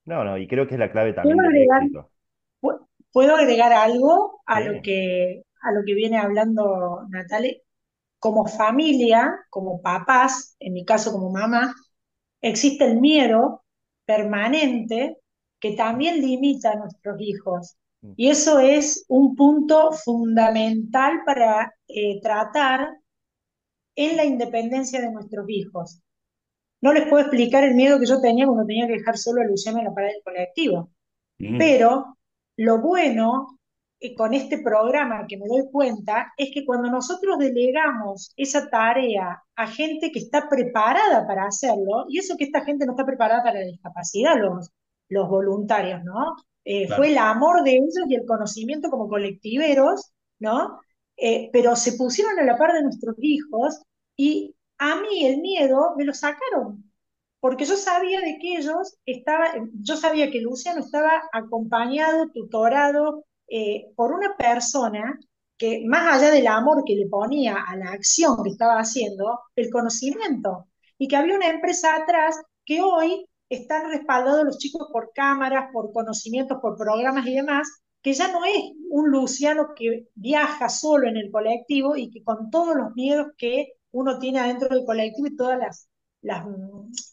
S1: No, no, y creo que es la clave
S2: Quiero
S1: también del
S2: agregar,
S1: éxito.
S2: ¿Puedo agregar algo
S1: Sí.
S2: a lo que viene hablando Natalia? Como familia, como papás, en mi caso como mamá, existe el miedo permanente que también limita a nuestros hijos. Y eso es un punto fundamental para tratar en la independencia de nuestros hijos. No les puedo explicar el miedo que yo tenía cuando tenía que dejar solo a Luciano en la parada del colectivo.
S3: Mm,
S2: Pero lo bueno con este programa que me doy cuenta es que cuando nosotros delegamos esa tarea a gente que está preparada para hacerlo, y eso que esta gente no está preparada para la discapacidad, los voluntarios, ¿no? Fue
S3: claro.
S2: el amor de ellos y el conocimiento como colectiveros, ¿no? Pero se pusieron a la par de nuestros hijos y a mí el miedo me lo sacaron, porque yo sabía de que yo sabía que Luciano estaba acompañado, tutorado por una persona que más allá del amor que le ponía a la acción que estaba haciendo, el conocimiento, y que había una empresa atrás que hoy están respaldados los chicos por cámaras, por conocimientos, por programas y demás, que ya no es un Luciano que viaja solo en el colectivo y que con todos los miedos que uno tiene adentro del colectivo y todas las,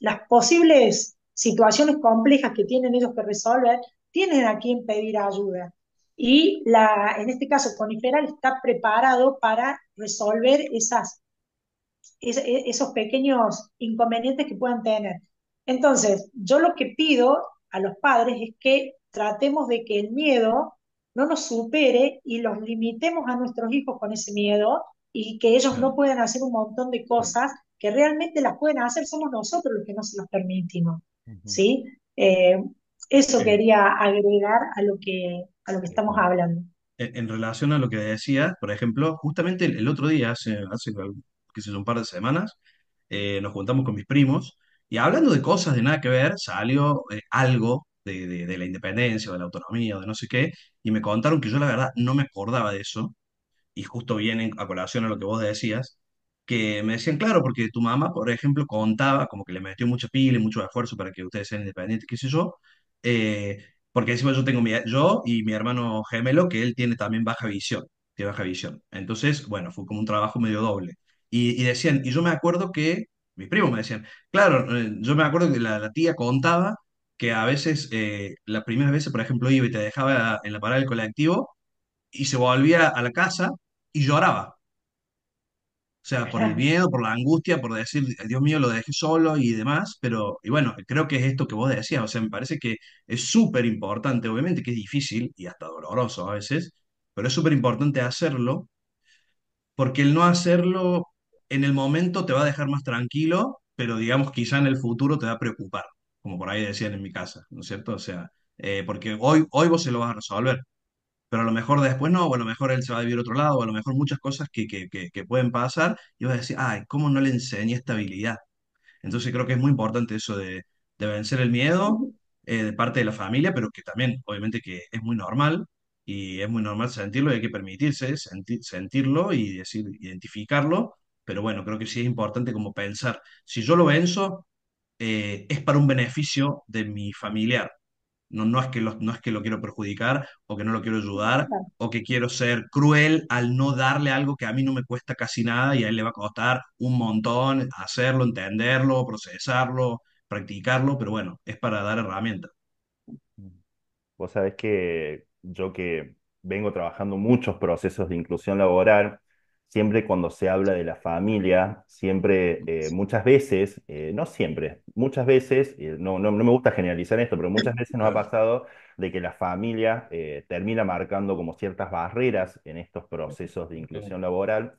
S2: las posibles situaciones complejas que tienen ellos que resolver, tienen a quien pedir ayuda. Y en este caso, Coniferal está preparado para resolver esos pequeños inconvenientes que puedan tener. Entonces, yo lo que pido a los padres es que tratemos de que el miedo no nos supere y los limitemos a nuestros hijos con ese miedo y que ellos no
S3: Claro.
S2: puedan hacer un montón de cosas que realmente las pueden hacer, somos nosotros los que no se los permitimos.
S1: Ujú.
S2: ¿Sí? Eso
S3: Eh,
S2: quería agregar a lo que estamos
S3: Bueno,
S2: hablando.
S3: en relación a lo que decías, por ejemplo, justamente el otro día, qué sé yo, un par de semanas, nos juntamos con mis primos y hablando de cosas de nada que ver, salió algo de la independencia o de la autonomía o de no sé qué, y me contaron que yo la verdad no me acordaba de eso, y justo viene a colación a lo que vos decías, que me decían, claro, porque tu mamá, por ejemplo, contaba, como que le metió mucha pila y mucho esfuerzo para que ustedes sean independientes, qué sé yo, porque encima yo y mi hermano gemelo, que él tiene también baja visión, tiene baja visión. Entonces, bueno, fue como un trabajo medio doble. Y decían, y yo me acuerdo que, mis primos me decían, claro, yo me acuerdo que la tía contaba que a veces, las primeras veces, por ejemplo, iba y te dejaba en la parada del colectivo, y se volvía a la casa y lloraba. O sea, por el miedo, por la angustia, por decir, Dios mío, lo dejé solo y demás, pero, y bueno, creo que es esto que vos decías, o sea, me parece que es súper importante, obviamente que es difícil y hasta doloroso a veces, pero es súper importante hacerlo, porque el no hacerlo en el momento te va a dejar más tranquilo, pero digamos quizá en el futuro te va a preocupar, como por ahí decían en mi casa, ¿no es cierto? O sea, porque hoy vos se lo vas a resolver, pero a lo mejor después no, o a lo mejor él se va a vivir a otro lado, o a lo mejor muchas cosas que pueden pasar, y vas a decir, ay, ¿cómo no le enseñé esta habilidad? Entonces creo que es muy importante eso de vencer el miedo de parte de la familia, pero que también, obviamente, que es muy normal, y es muy normal sentirlo, y hay que permitirse sentirlo y decir, identificarlo, pero bueno, creo que sí es importante como pensar, si yo lo venzo, es para un beneficio de mi familiar. No, no es que lo quiero perjudicar o que no lo quiero ayudar o que quiero ser cruel al no darle algo que a mí no me cuesta casi nada y a él le va a costar un montón hacerlo, entenderlo, procesarlo, practicarlo, pero bueno, es para dar herramientas.
S1: Vos sabés que yo que vengo trabajando muchos procesos de inclusión laboral, siempre cuando se habla de la familia, siempre, muchas veces, no siempre, muchas veces, no me gusta generalizar esto, pero muchas veces nos ha
S3: Claro.
S1: pasado de que la familia termina marcando como ciertas barreras en estos procesos de inclusión laboral.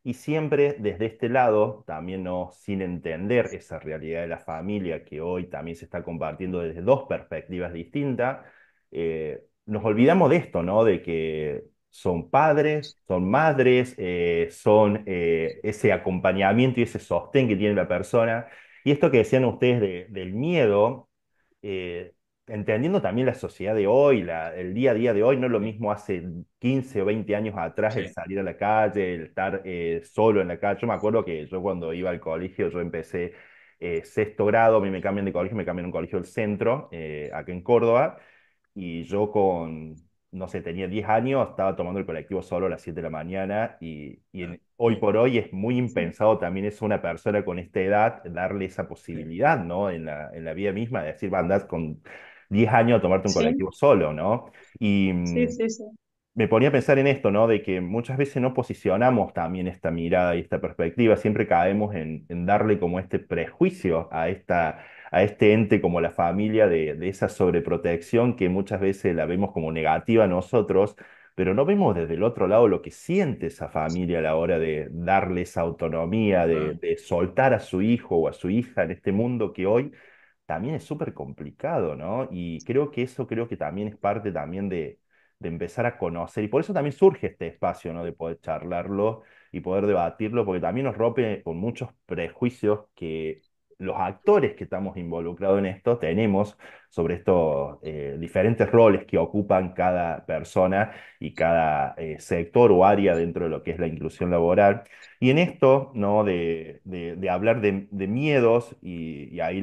S1: Y siempre desde este lado, también no sin entender esa realidad de la familia que hoy también se está compartiendo desde dos perspectivas distintas, nos olvidamos de esto, ¿no? De que son padres, son madres, son ese acompañamiento y ese sostén que tiene la persona. Y esto que decían ustedes del miedo, eh, entendiendo también la sociedad de hoy, el día a día de hoy, no es lo
S3: Sí,
S1: mismo hace 15 o 20 años atrás el
S3: sí,
S1: salir a la calle, el estar solo en la calle. Yo me acuerdo que yo cuando iba al colegio, yo empecé sexto grado, a mí me cambian de colegio, me cambian a un colegio del centro, acá en Córdoba, y yo no sé, tenía 10 años, estaba tomando el colectivo solo a las 7 de la mañana hoy por hoy es muy
S2: sí,
S1: impensado también es una persona con esta edad darle esa posibilidad, ¿no? En la vida misma, de decir, va a andar con 10 años a tomarte un
S2: sí,
S1: colectivo solo, ¿no? Y
S2: sí, sí, sí.
S1: me ponía a pensar en esto, ¿no? De que muchas veces no posicionamos también esta mirada y esta perspectiva, siempre caemos en darle como este prejuicio a este ente como la familia de esa sobreprotección que muchas veces la vemos como negativa a nosotros, pero no vemos desde el otro lado lo que siente esa familia a la hora de darle esa autonomía, de soltar a su hijo o a su hija en este mundo que hoy también es súper complicado, ¿no? Y creo que eso creo que también es parte también de empezar a conocer, y por eso también surge este espacio, ¿no? De poder charlarlo y poder debatirlo, porque también nos rompe con muchos prejuicios que los actores que estamos involucrados en esto tenemos sobre estos diferentes roles que ocupan cada persona y cada sector o área dentro de lo que es la inclusión laboral. Y en esto, ¿no? De hablar de miedos, y ahí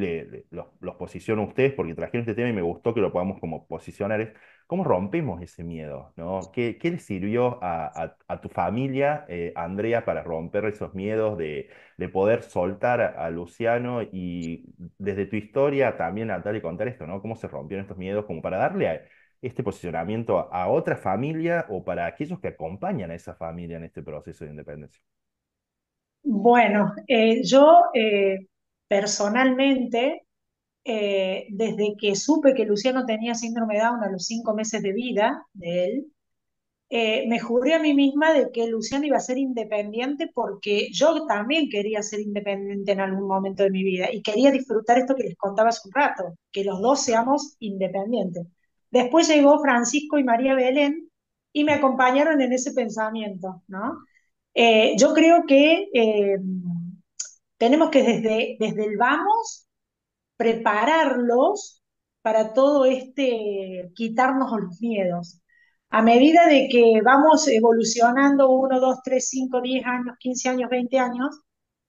S1: los posiciono a ustedes porque trajeron este tema y me gustó que lo podamos como posicionar, es cómo rompemos ese miedo, ¿no? ¿Qué le sirvió a tu familia, Andrea, para romper esos miedos de poder soltar a Luciano y desde tu historia también, Natalia, contar esto, ¿no? ¿Cómo se rompieron estos miedos como para darle este posicionamiento a otra familia o para aquellos que acompañan a esa familia en este proceso de independencia?
S2: Bueno, yo personalmente, desde que supe que Luciano tenía síndrome de Down a los 5 meses de vida de él, me juré a mí misma de que Luciano iba a ser independiente porque yo también quería ser independiente en algún momento de mi vida y quería disfrutar esto que les contaba hace un rato, que los dos seamos independientes. Después llegó Francisco y María Belén y me acompañaron en ese pensamiento, ¿no? Yo creo que tenemos que desde el vamos prepararlos para todo quitarnos los miedos. A medida de que vamos evolucionando 1, 2, 3, 5, 10 años, 15 años, 20 años,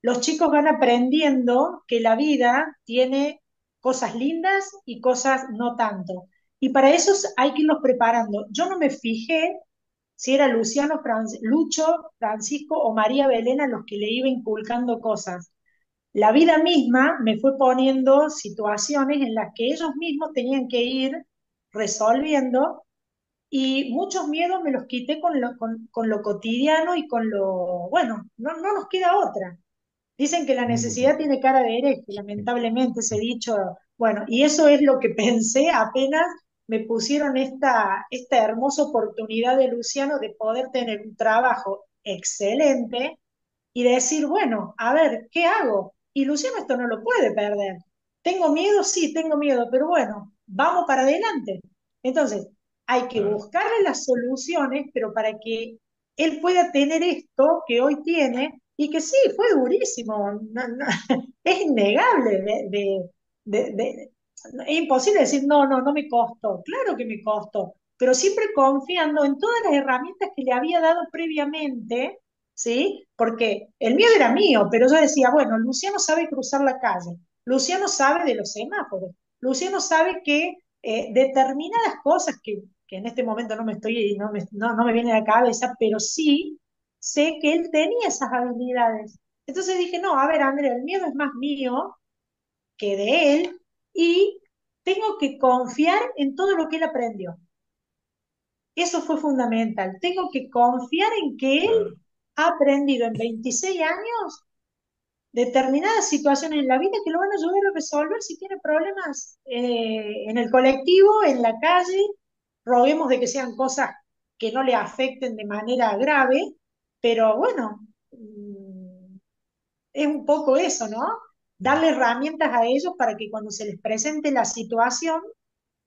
S2: los chicos van aprendiendo que la vida tiene cosas lindas y cosas no tanto. Y para eso hay que irlos preparando. Yo no me fijé si era Lucho, Francisco o María Belén a los que le iba inculcando cosas. La vida misma me fue poniendo situaciones en las que ellos mismos tenían que ir resolviendo y muchos miedos me los quité con lo cotidiano y con lo, bueno, no nos queda otra. Dicen que la necesidad tiene cara de hereje, lamentablemente ese dicho, bueno, y eso es lo que pensé apenas me pusieron esta hermosa oportunidad de Luciano de poder tener un trabajo excelente y decir, bueno, a ver, ¿qué hago? Y Luciano esto no lo puede perder. ¿Tengo miedo? Sí, tengo miedo, pero bueno, vamos para adelante. Entonces, hay que
S3: Claro.
S2: buscarle las soluciones, pero para que él pueda tener esto que hoy tiene y que sí, fue durísimo, es innegable, de, de, es imposible decir, no me costó, claro que me costó, pero siempre confiando en todas las herramientas que le había dado previamente, ¿sí? Porque el miedo era mío, pero yo decía, bueno, Luciano sabe cruzar la calle, Luciano sabe de los semáforos, Luciano sabe que determinadas cosas que en este momento no me viene a la cabeza, pero sí sé que él tenía esas habilidades. Entonces dije, no, a ver, Andrea, el miedo es más mío que de él y tengo que confiar en todo lo que él aprendió. Eso fue fundamental. Tengo que confiar en que él
S3: Claro.
S2: ha aprendido en 26 años determinadas situaciones en la vida que lo van a ayudar a resolver si tiene problemas en el colectivo, en la calle. Roguemos de que sean cosas que no le afecten de manera grave, pero bueno, es un poco eso, ¿no? Darle herramientas a ellos para que cuando se les presente la situación,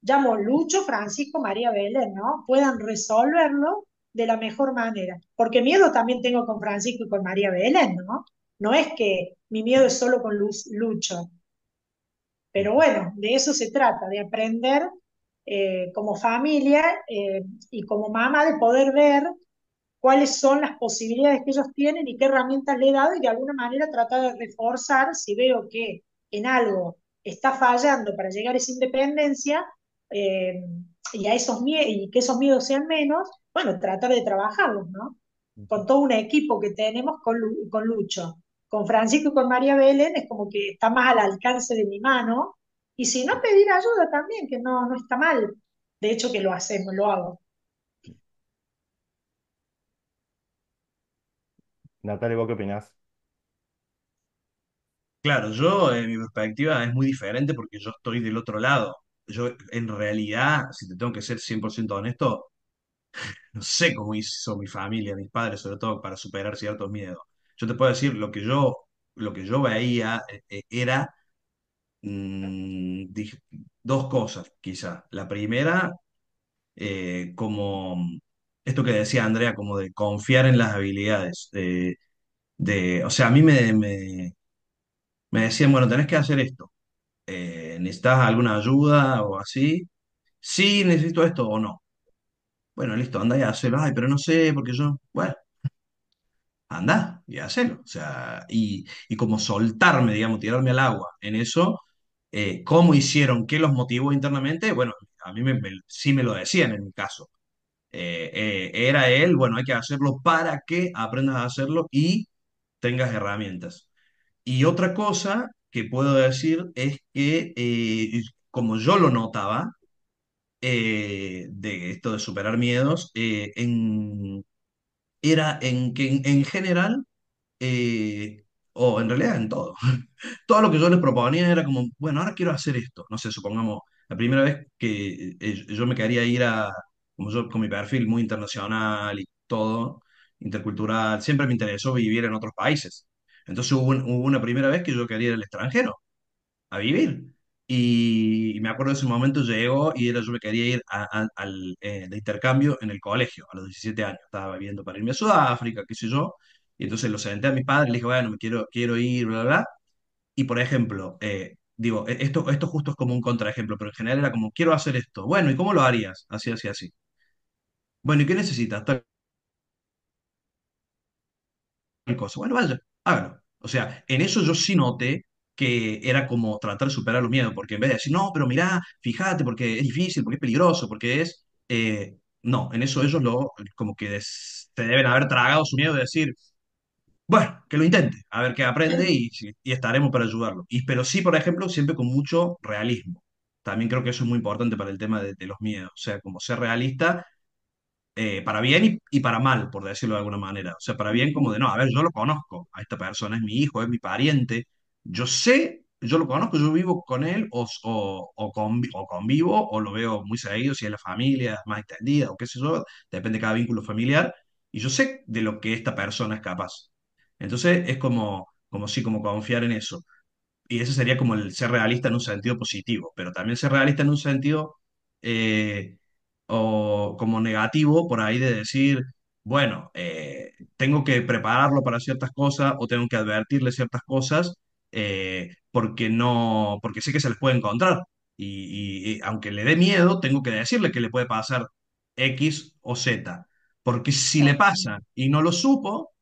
S2: llamo Lucho, Francisco, María Belén, ¿no? Puedan resolverlo de la mejor manera. Porque miedo también tengo con Francisco y con María Belén, ¿no? No es que mi miedo es solo con Lucho, pero bueno, de eso se trata, de aprender como familia y como mamá de poder ver cuáles son las posibilidades que ellos tienen y qué herramientas le he dado y de alguna manera tratar de reforzar si veo que en algo está fallando para llegar a esa independencia, y a esos miedos, y que esos miedos sean menos, bueno, tratar de trabajarlos, ¿no? Con todo un equipo que tenemos con Lucho. Con Francisco y con María Belén es como que está más al alcance de mi mano. Y si no, pedir ayuda también, que no, no está mal. De hecho, que lo hacemos, lo hago.
S1: Natalia, ¿vos qué opinás?
S3: Claro, yo, mi perspectiva es muy diferente porque yo estoy del otro lado. Yo, en realidad, si te tengo que ser 100% honesto, no sé cómo hizo mi familia, mis padres, sobre todo, para superar ciertos miedos. Yo te puedo decir, lo que yo veía era dije, dos cosas, quizá. La primera, como esto que decía Andrea, como de confiar en las habilidades. O sea, a mí me decían, bueno, tenés que hacer esto. ¿Necesitas alguna ayuda o así? Sí, necesito esto o no. Bueno, listo, anda y hacelo. Ay, pero no sé, porque yo, bueno, anda y hacelo. O sea, y como soltarme, digamos, tirarme al agua en eso, cómo hicieron, qué los motivó internamente, bueno, a mí sí me lo decían en mi caso. Era él, bueno, hay que hacerlo para que aprendas a hacerlo y tengas herramientas. Y otra cosa que puedo decir es que, como yo lo notaba, de esto de superar miedos, era en que en general, o en realidad en todo, todo lo que yo les proponía era como, bueno, ahora quiero hacer esto. No sé, supongamos, la primera vez que yo me quería ir como yo con mi perfil muy internacional y todo, intercultural, siempre me interesó vivir en otros países. Entonces hubo una primera vez que yo quería ir al extranjero a vivir. Y me acuerdo de ese momento llegó y era, yo me quería ir de intercambio en el colegio a los 17 años. Estaba viviendo para irme a Sudáfrica, qué sé yo. Y entonces lo senté a mis padres, les dije, bueno, quiero ir, bla, bla, bla. Y por ejemplo, digo, esto justo es como un contraejemplo, pero en general era como, quiero hacer esto. Bueno, ¿y cómo lo harías? Así, así, así. Bueno, ¿y qué necesitas? Tal cosa. Bueno, vaya, hágalo. O sea, en eso yo sí noté que era como tratar de superar los miedos, porque en vez de decir, no, pero mirá, fíjate, porque es difícil, porque es peligroso, porque es... no, en eso ellos como que se deben haber tragado su miedo de decir, bueno, que lo intente, a ver qué aprende y estaremos para ayudarlo. Pero sí, por ejemplo, siempre con mucho realismo. También creo que eso es muy importante para el tema de los miedos. O sea, como ser realista, para bien y para mal, por decirlo de alguna manera. O sea, para bien como de, no, a ver, yo lo conozco, a esta persona es mi hijo, es mi pariente, yo sé, yo lo conozco, yo vivo con él o convivo o lo veo muy seguido, si es la familia más extendida o qué sé yo, depende de cada vínculo familiar, y yo sé de lo que esta persona es capaz. Entonces es como sí, como confiar en eso. Y ese sería como el ser realista en un sentido positivo, pero también ser realista en un sentido eh, o como negativo, por ahí de decir, bueno, tengo que prepararlo para ciertas cosas o tengo que advertirle ciertas cosas porque no, porque sé que se les puede encontrar. Y aunque le dé miedo, tengo que decirle que le puede pasar X o Z. Porque si le pasa y no lo supo,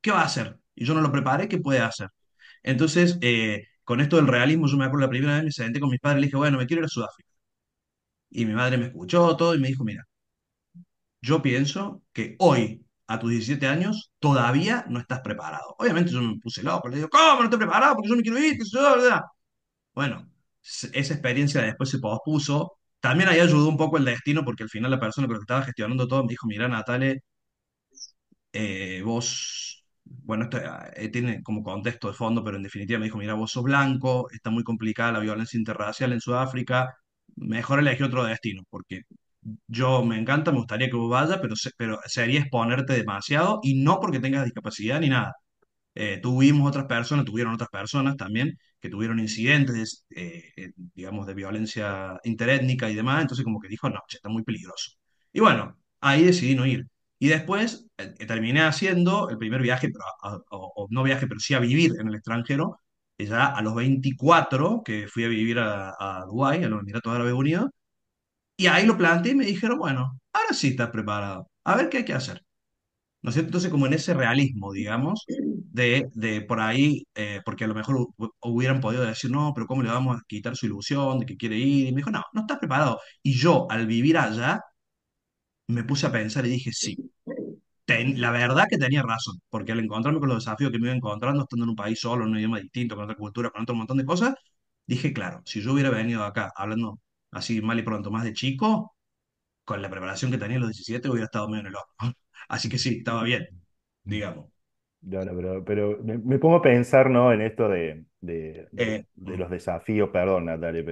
S3: ¿qué va a hacer? Y yo no lo preparé, ¿qué puede hacer? Entonces, con esto del realismo, yo me acuerdo la primera vez me senté con mis padres y le dije, bueno, me quiero ir a Sudáfrica. Y mi madre me escuchó todo y me dijo, mira, yo pienso que hoy, a tus 17 años, todavía no estás preparado. Obviamente yo me puse loco, le digo, ¿cómo no estoy preparado? Porque yo me quiero ir, qué sé yo, ¿verdad? Bueno, esa experiencia después se pospuso. También ahí ayudó un poco el destino, porque al final la persona con la que estaba gestionando todo me dijo, mira, Natale, vos, bueno, esto tiene como contexto de fondo, pero en definitiva me dijo, mira, vos sos blanco, está muy complicada la violencia interracial en Sudáfrica, mejor elegí otro destino, porque yo me encanta, me gustaría que vos vayas, pero sería exponerte demasiado y no porque tengas discapacidad ni nada. Tuvieron otras personas también que tuvieron incidentes, digamos, de violencia interétnica y demás, entonces como que dijo, no, che, está muy peligroso. Y bueno, ahí decidí no ir. Y después terminé haciendo el primer viaje, pero o no viaje, pero sí a vivir en el extranjero, ya a los 24 que fui a vivir a Dubái, a los Emiratos Árabes Unidos, y ahí lo planteé y me dijeron, bueno, ahora sí estás preparado, a ver qué hay que hacer. ¿No es cierto? Entonces, como en ese realismo, digamos, de por ahí, porque a lo mejor hubieran podido decir, no, pero ¿cómo le vamos a quitar su ilusión de que quiere ir? Y me dijo, no, no estás preparado. Y yo, al vivir allá, me puse a pensar y dije, sí, la verdad que tenía razón, porque al encontrarme con los desafíos que me iba encontrando, estando en un país solo, en un idioma distinto, con otra cultura, con otro montón de cosas, dije, claro, si yo hubiera venido acá hablando así mal y pronto más de chico, con la preparación que tenía a los 17 hubiera estado medio en el horno. Así que sí, estaba bien, digamos.
S1: No, no, pero me pongo a pensar, ¿no? En esto de
S3: Mm,
S1: los desafíos, perdón, Natalia,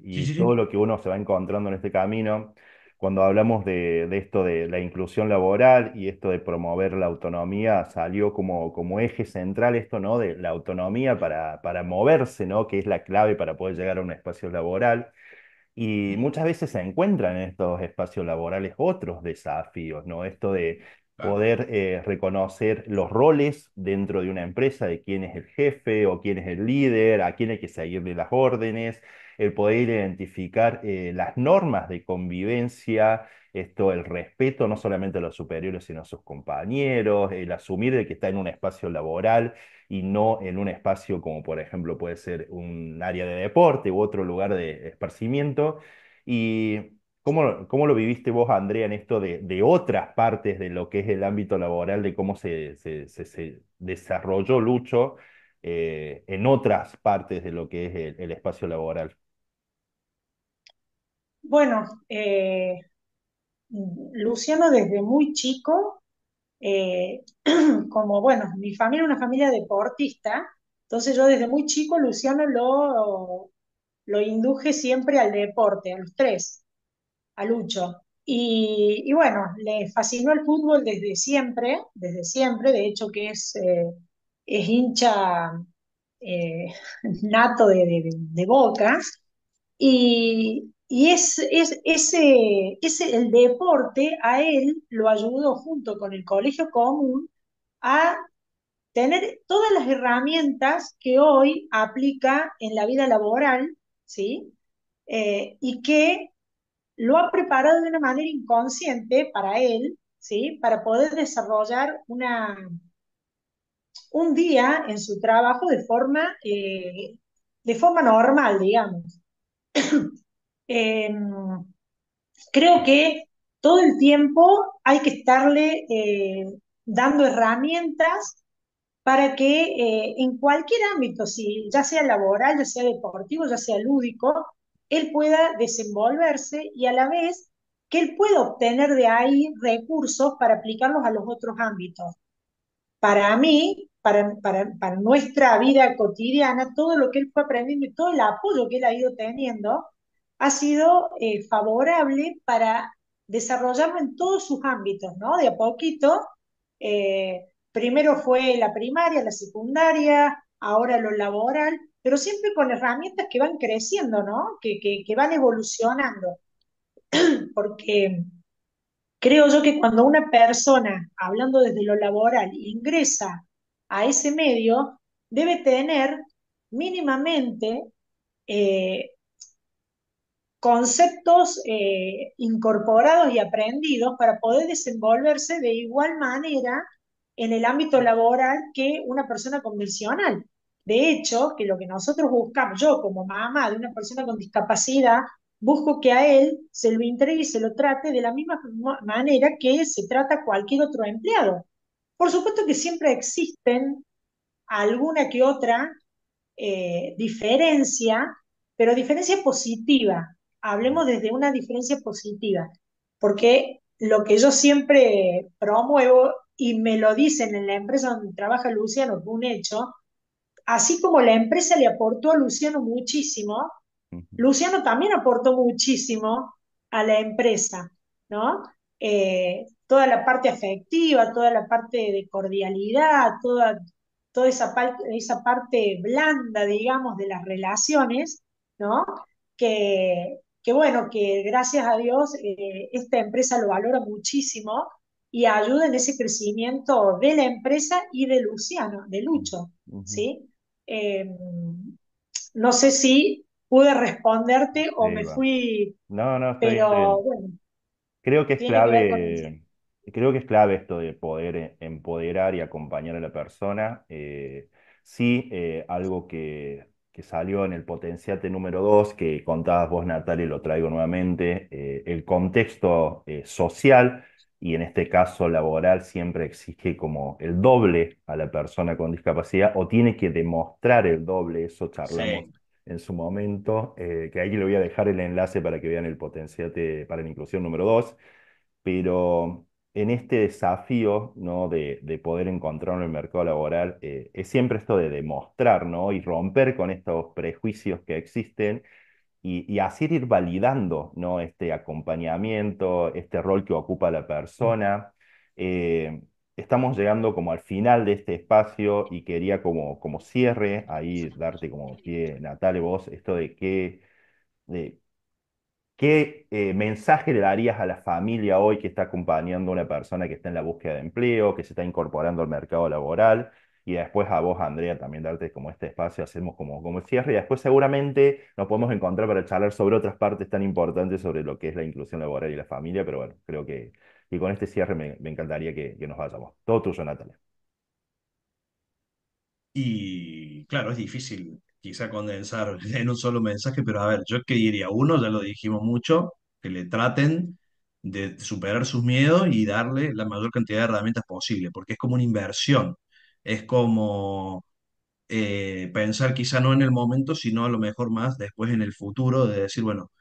S3: sí,
S1: y
S3: sí,
S1: todo
S3: sí.
S1: lo que uno se va encontrando en este camino, cuando hablamos de esto de la inclusión laboral y esto de promover la autonomía, salió como eje central esto, ¿no? De la autonomía para moverse, ¿no? Que es la clave para poder llegar a un espacio laboral. Y
S3: Mm,
S1: muchas veces se encuentran en estos espacios laborales otros desafíos, ¿no? Esto de
S3: claro.
S1: poder reconocer los roles dentro de una empresa, de quién es el jefe o quién es el líder, a quién hay que seguirle las órdenes, el poder identificar las normas de convivencia, esto, el respeto no solamente a los superiores, sino a sus compañeros, el asumir de que está en un espacio laboral y no en un espacio como por ejemplo puede ser un área de deporte u otro lugar de esparcimiento. ¿Y cómo lo viviste vos, Andrea, en esto de otras partes de lo que es el ámbito laboral, de cómo se desarrolló Lucho en otras partes de lo que es el espacio laboral?
S2: Bueno, Luciano desde muy chico, eh, como bueno, mi familia es una familia deportista, entonces yo desde muy chico Luciano lo induje siempre al deporte, a los tres, a Lucho. Y bueno, le fascinó el fútbol desde siempre, de hecho que es hincha eh, nato de Boca. Y el deporte a él lo ayudó junto con el colegio común a tener todas las herramientas que hoy aplica en la vida laboral, ¿sí? Y que lo ha preparado de una manera inconsciente para él, ¿sí? Para poder desarrollar un día en su trabajo de forma normal, digamos. Eh, Creo que todo el tiempo hay que estarle dando herramientas para que en cualquier ámbito, si, ya sea laboral, ya sea deportivo, ya sea lúdico, él pueda desenvolverse y a la vez que él pueda obtener de ahí recursos para aplicarlos a los otros ámbitos. Para mí, para nuestra vida cotidiana, todo lo que él fue aprendiendo y todo el apoyo que él ha ido teniendo ha sido favorable para desarrollarlo en todos sus ámbitos, ¿no? De a poquito, primero fue la primaria, la secundaria, ahora lo laboral, pero siempre con herramientas que van creciendo, ¿no? Que van evolucionando, porque creo yo que cuando una persona, hablando desde lo laboral, ingresa a ese medio, debe tener mínimamente eh, conceptos incorporados y aprendidos para poder desenvolverse de igual manera en el ámbito laboral que una persona convencional. De hecho, que lo que nosotros buscamos, yo como mamá de una persona con discapacidad, busco que a él se lo entregue y se lo trate de la misma manera que se trata a cualquier otro empleado. Por supuesto que siempre existen alguna que otra diferencia, pero diferencia positiva. Hablemos desde una diferencia positiva, porque lo que yo siempre promuevo, y me lo dicen en la empresa donde trabaja Luciano, es un hecho, así como la empresa le aportó a Luciano muchísimo,
S1: Ujú.
S2: Luciano también aportó muchísimo a la empresa, ¿no? Toda la parte afectiva, toda la parte de cordialidad, toda esa parte blanda, digamos, de las relaciones, ¿no? Que bueno, que gracias a Dios esta empresa lo valora muchísimo y ayuda en ese crecimiento de la empresa y de Luciano, de Lucho,
S1: Ujú.
S2: ¿sí? Eh, no sé si pude responderte o
S1: Sí,
S2: me
S1: va.
S2: fui,
S1: No, no, está bien, está
S2: pero
S1: bien.
S2: bueno,
S1: Creo que es
S2: tiene que ver con eso.
S1: clave. Creo que es clave esto de poder empoderar y acompañar a la persona. Sí, algo que salió en el Potenciate número 2 que contabas vos, Natalia, y lo traigo nuevamente, el contexto social y en este caso laboral siempre exige como el doble a la persona con discapacidad o tiene que demostrar el doble, eso charlamos
S3: Sí.
S1: en su momento, que ahí le voy a dejar el enlace para que vean el Potenciate para la Inclusión número 2, pero en este desafío, ¿no? de poder encontrar en el mercado laboral, es siempre esto de demostrar, ¿no? Y romper con estos prejuicios que existen y así ir validando, ¿no? Este acompañamiento, este rol que ocupa la persona. Eh, Estamos llegando como al final de este espacio y quería como cierre, ahí darte como pie, Natalia, vos, esto de qué, de ¿qué mensaje le darías a la familia hoy que está acompañando a una persona que está en la búsqueda de empleo, que se está incorporando al mercado laboral? Y después a vos, Andrea, también darte como este espacio, hacemos como el cierre y después seguramente nos podemos encontrar para charlar sobre otras partes tan importantes sobre lo que es la inclusión laboral y la familia, pero bueno, creo que con este cierre me encantaría que nos vayamos. Todo tuyo, Natalia.
S3: Y claro, es difícil quizá condensar en un solo mensaje, pero a ver, yo qué diría, uno, ya lo dijimos mucho, que le traten de superar sus miedos y darle la mayor cantidad de herramientas posible, porque es como una inversión, es como pensar quizá no en el momento, sino a lo mejor más después en el futuro, de decir, bueno,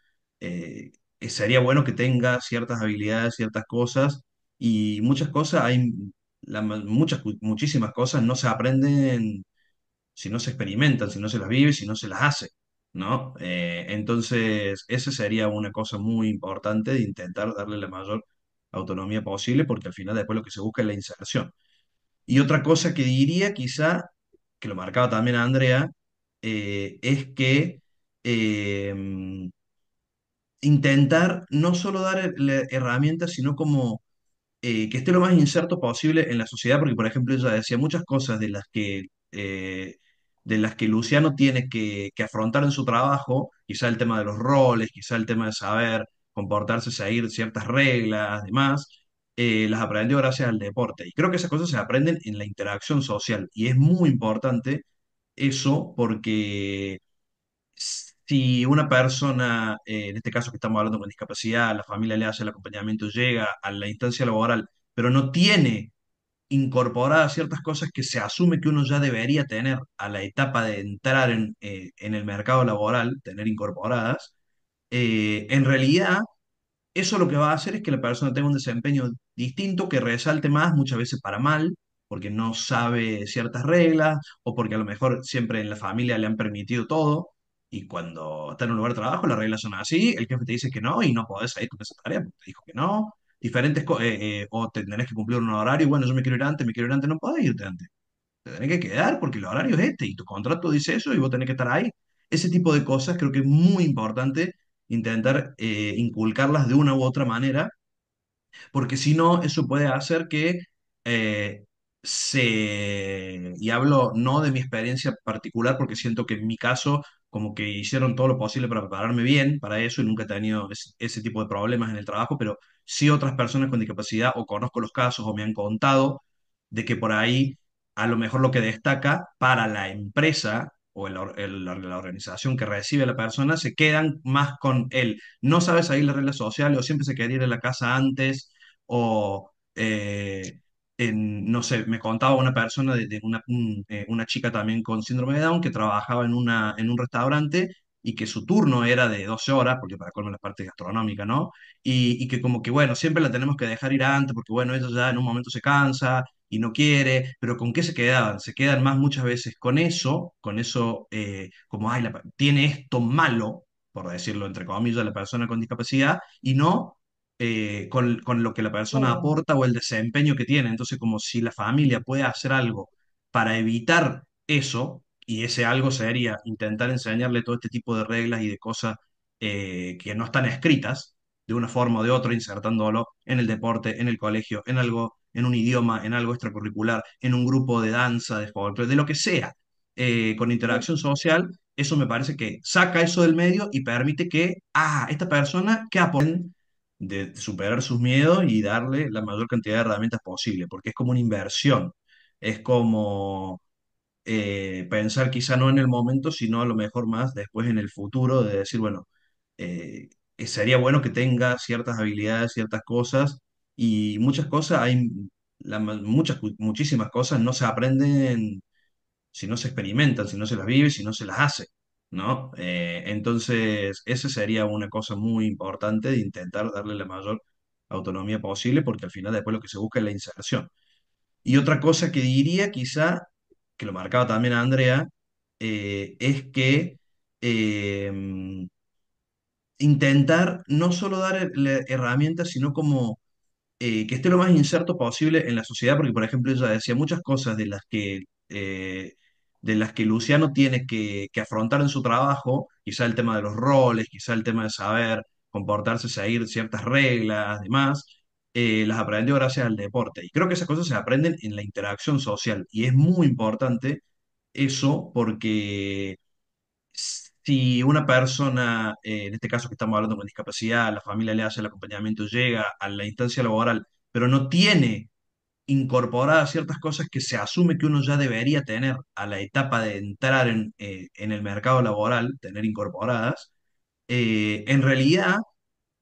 S3: eh, sería bueno que tenga ciertas habilidades, ciertas cosas, y muchas cosas hay, muchísimas cosas no se aprenden si no se experimentan, si no se las vive, si no se las hace, ¿no? Entonces, esa sería una cosa muy importante de intentar darle la mayor autonomía posible, porque al final después lo que se busca es la inserción. Y otra cosa que diría, quizá, que lo marcaba también Andrea, es que intentar no solo dar herramientas, sino como que esté lo más inserto posible en la sociedad, porque por ejemplo ella decía muchas cosas de las que Luciano tiene que afrontar en su trabajo, quizá el tema de los roles, quizá el tema de saber comportarse, seguir ciertas reglas, demás, las aprendió gracias al deporte. Y creo que esas cosas se aprenden en la interacción social, y es muy importante eso porque si una persona, en este caso que estamos hablando con discapacidad, la familia le hace el acompañamiento, llega a la instancia laboral, pero no tiene incorporadas ciertas cosas que se asume que uno ya debería tener a la etapa de entrar en el mercado laboral, tener incorporadas, en realidad eso lo que va a hacer es que la persona tenga un desempeño distinto, que resalte más, muchas veces para mal, porque no sabe ciertas reglas o porque a lo mejor siempre en la familia le han permitido todo y cuando está en un lugar de trabajo las reglas son así, el jefe te dice que no y no podés salir con esa tarea porque te dijo que no, o te tenés que cumplir un horario, bueno, yo me quiero ir antes, no podés irte antes, te tenés que quedar porque el horario es este y tu contrato dice eso y vos tenés que estar ahí. Ese tipo de cosas creo que es muy importante intentar inculcarlas de una u otra manera porque si no, eso puede hacer que eh, y hablo no de mi experiencia particular, porque siento que en mi caso como que hicieron todo lo posible para prepararme bien para eso y nunca he tenido ese tipo de problemas en el trabajo, pero sí otras personas con discapacidad o conozco los casos o me han contado de que por ahí a lo mejor lo que destaca para la empresa o la organización que recibe a la persona se quedan más con él. No sabe seguir las reglas sociales o siempre se quería ir a la casa antes o, no sé, me contaba una persona de una chica también con síndrome de Down que trabajaba en un restaurante y que su turno era de 12 horas, porque para colmo la parte gastronómica, ¿no? Y que como que, bueno, siempre la tenemos que dejar ir antes, porque, bueno, ella ya en un momento se cansa y no quiere, pero ¿con qué se quedaban? Se quedan más muchas veces con eso, como, ay, tiene esto malo, por decirlo entre comillas, la persona con discapacidad, y no con lo que la persona
S2: Claro.
S3: aporta o el desempeño que tiene. Entonces, como si la familia puede hacer algo para evitar eso, y ese algo sería intentar enseñarle todo este tipo de reglas y de cosas que no están escritas, de una forma o de otra, insertándolo en el deporte, en el colegio, en algo, en un idioma, en algo extracurricular, en un grupo de danza, de folclore, de lo que sea, con interacción social. Eso me parece que saca eso del medio y permite que, esta persona, ¿qué aporta? de superar sus miedos y darle la mayor cantidad de herramientas posible, porque es como una inversión, es como pensar quizá no en el momento, sino a lo mejor más después en el futuro, de decir, bueno, eh, sería bueno que tenga ciertas habilidades, ciertas cosas, y muchas cosas, muchísimas cosas no se aprenden si no se experimentan, si no se las vive, si no se las hace, ¿no? Entonces, esa sería una cosa muy importante de intentar darle la mayor autonomía posible, porque al final después lo que se busca es la inserción. Y otra cosa que diría, quizá, que lo marcaba también Andrea, es que eh, intentar no solo dar herramientas, sino como que esté lo más inserto posible en la sociedad, porque por ejemplo ella decía muchas cosas de las que Luciano tiene que afrontar en su trabajo, quizá el tema de los roles, quizá el tema de saber comportarse, seguir ciertas reglas, demás, las aprendió gracias al deporte. Y creo que esas cosas se aprenden en la interacción social, y es muy importante eso porque si una persona, en este caso que estamos hablando con discapacidad, la familia le hace el acompañamiento, llega a la instancia laboral, pero no tiene incorporadas ciertas cosas que se asume que uno ya debería tener a la etapa de entrar en el mercado laboral, tener incorporadas, en realidad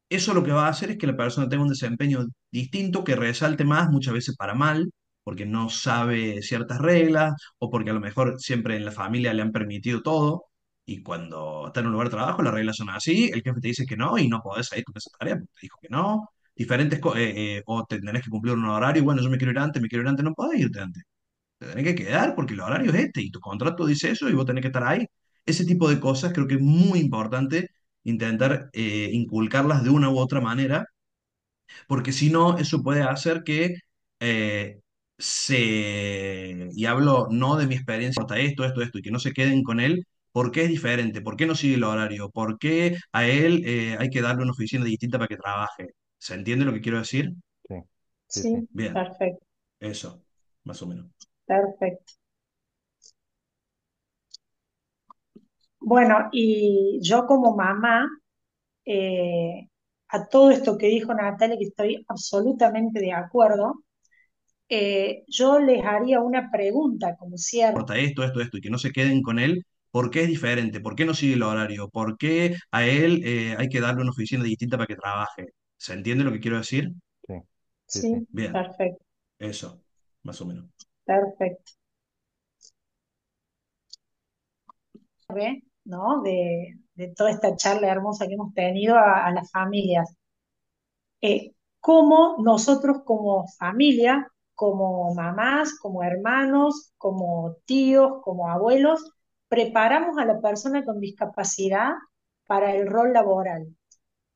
S3: eso lo que va a hacer es que la persona tenga un desempeño distinto, que resalte más, muchas veces para mal, porque no sabe ciertas reglas o porque a lo mejor siempre en la familia le han permitido todo y cuando está en un lugar de trabajo las reglas son así, el jefe te dice que no y no podés salir con esa tarea porque te dijo que no, o tenés que cumplir un horario y bueno, yo me quiero ir antes, no podés irte antes, te tenés que quedar porque el horario es este y tu contrato dice eso y vos tenés que estar ahí. Ese tipo de cosas creo que es muy importante intentar inculcarlas de una u otra manera, porque si no, eso puede hacer que eh, y hablo no de mi experiencia, hasta esto, y que no se queden con él, ¿por qué es diferente? ¿Por qué no sigue el horario? ¿Por qué a él hay que darle una oficina distinta para que trabaje? ¿Se entiende lo que quiero decir?
S1: Sí, sí, sí.
S2: Sí,
S3: Bien,
S2: perfecto,
S3: eso, más o menos.
S2: perfecto. Bueno, y yo como mamá, eh, a todo esto que dijo Natalia, que estoy absolutamente de acuerdo, yo les haría una pregunta como cierre.
S3: Importa esto, y que no se queden con él, ¿por qué es diferente? ¿Por qué no sigue el horario? ¿Por qué a él hay que darle una oficina distinta para que trabaje? ¿Se entiende lo que quiero decir?
S1: Sí, sí, sí.
S2: Sí,
S3: Bien,
S2: perfecto,
S3: eso, más o menos.
S2: perfecto. ¿No? De toda esta charla hermosa que hemos tenido a las familias. Cómo nosotros como familia, como mamás, como hermanos, como tíos, como abuelos, preparamos a la persona con discapacidad para el rol laboral.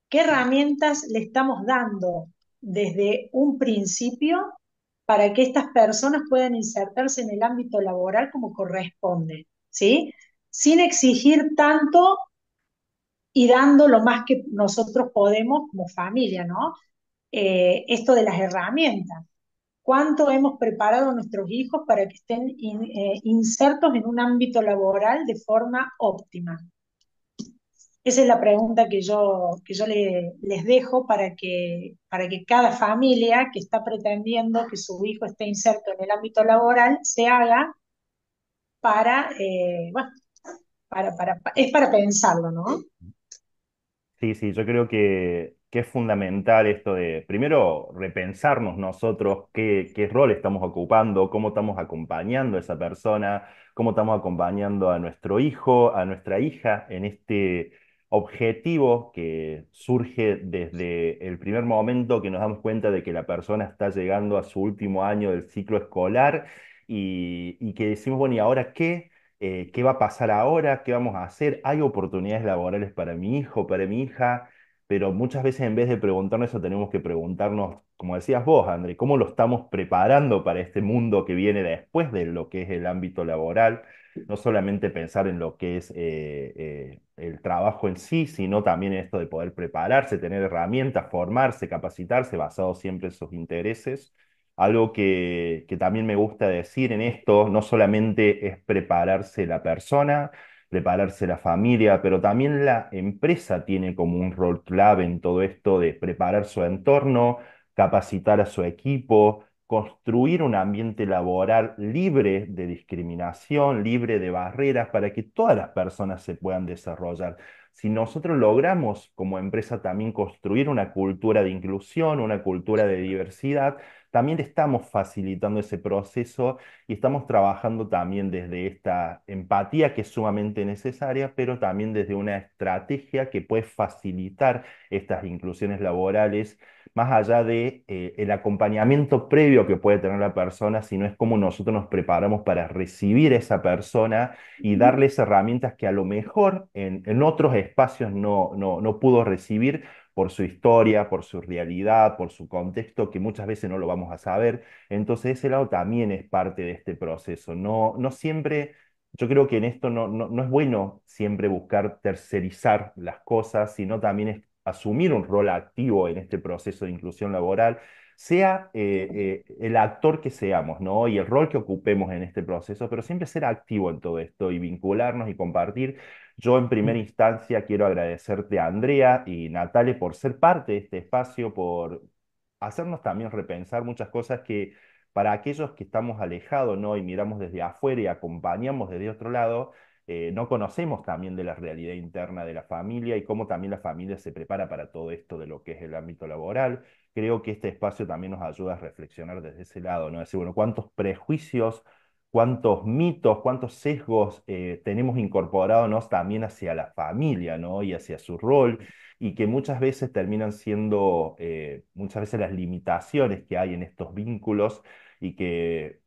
S2: ¿Qué herramientas le estamos dando desde un principio para que estas personas puedan insertarse en el ámbito laboral como corresponde? ¿Sí? Sin exigir tanto y dando lo más que nosotros podemos como familia, ¿no? Esto de las herramientas. ¿Cuánto hemos preparado a nuestros hijos para que estén insertos en un ámbito laboral de forma óptima? Esa es la pregunta que yo les dejo para que cada familia que está pretendiendo que su hijo esté inserto en el ámbito laboral se haga para, bueno, es para pensarlo, ¿no?
S1: Sí, sí, yo creo que es fundamental esto de, primero, repensarnos nosotros qué rol estamos ocupando, cómo estamos acompañando a esa persona, cómo estamos acompañando a nuestro hijo, a nuestra hija en este objetivo que surge desde el primer momento que nos damos cuenta de que la persona está llegando a su último año del ciclo escolar y que decimos, bueno, ¿y ahora qué? ¿Qué va a pasar ahora? ¿Qué vamos a hacer? ¿Hay oportunidades laborales para mi hijo, para mi hija? Pero muchas veces en vez de preguntarnos eso, tenemos que preguntarnos, como decías vos, André, ¿cómo lo estamos preparando para este mundo que viene después de lo que es el ámbito laboral? No solamente pensar en lo que es el trabajo en sí, sino también en esto de poder prepararse, tener herramientas, formarse, capacitarse, basado siempre en sus intereses. Algo que también me gusta decir en esto, no solamente es prepararse la persona, prepararse la familia, pero también la empresa tiene como un rol clave en todo esto de preparar su entorno, capacitar a su equipo, construir un ambiente laboral libre de discriminación, libre de barreras, para que todas las personas se puedan desarrollar. Si nosotros logramos como empresa también construir una cultura de inclusión, una cultura de diversidad, también estamos facilitando ese proceso y estamos trabajando también desde esta empatía que es sumamente necesaria, pero también desde una estrategia que puede facilitar estas inclusiones laborales, más allá de el acompañamiento previo que puede tener la persona, sino es cómo nosotros nos preparamos para recibir a esa persona y darles herramientas que a lo mejor en otros espacios no pudo recibir por su historia, por su realidad, por su contexto, que muchas veces no lo vamos a saber. Entonces, ese lado también es parte de este proceso. No siempre, yo creo que en esto no es bueno siempre buscar tercerizar las cosas, sino también es asumir un rol activo en este proceso de inclusión laboral, sea el actor que seamos, ¿no? Y el rol que ocupemos en este proceso, pero siempre ser activo en todo esto y vincularnos y compartir. Yo en primera instancia quiero agradecerte a Andrea y Natale por ser parte de este espacio, por hacernos también repensar muchas cosas que para aquellos que estamos alejados, ¿no? Y miramos desde afuera y acompañamos desde otro lado, no conocemos también de la realidad interna de la familia y cómo también la familia se prepara para todo esto de lo que es el ámbito laboral. Creo que este espacio también nos ayuda a reflexionar desde ese lado, ¿no? Decir, bueno, cuántos prejuicios, cuántos mitos, cuántos sesgos tenemos incorporados también hacia la familia, ¿no? Y hacia su rol, y que muchas veces terminan siendo, muchas veces las limitaciones que hay en estos vínculos y que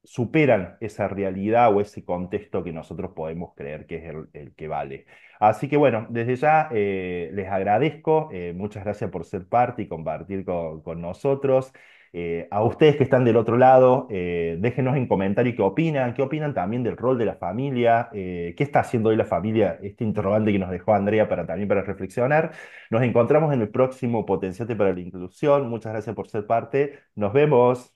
S1: superan esa realidad o ese contexto que nosotros podemos creer que es el que vale. Así que bueno, desde ya les agradezco, muchas gracias por ser parte y compartir con nosotros. A ustedes que están del otro lado, déjenos en comentarios qué opinan también del rol de la familia, qué está haciendo hoy la familia, este interrogante que nos dejó Andrea para también para reflexionar. Nos encontramos en el próximo Potenciate para la Inclusión. Muchas gracias por ser parte. Nos vemos.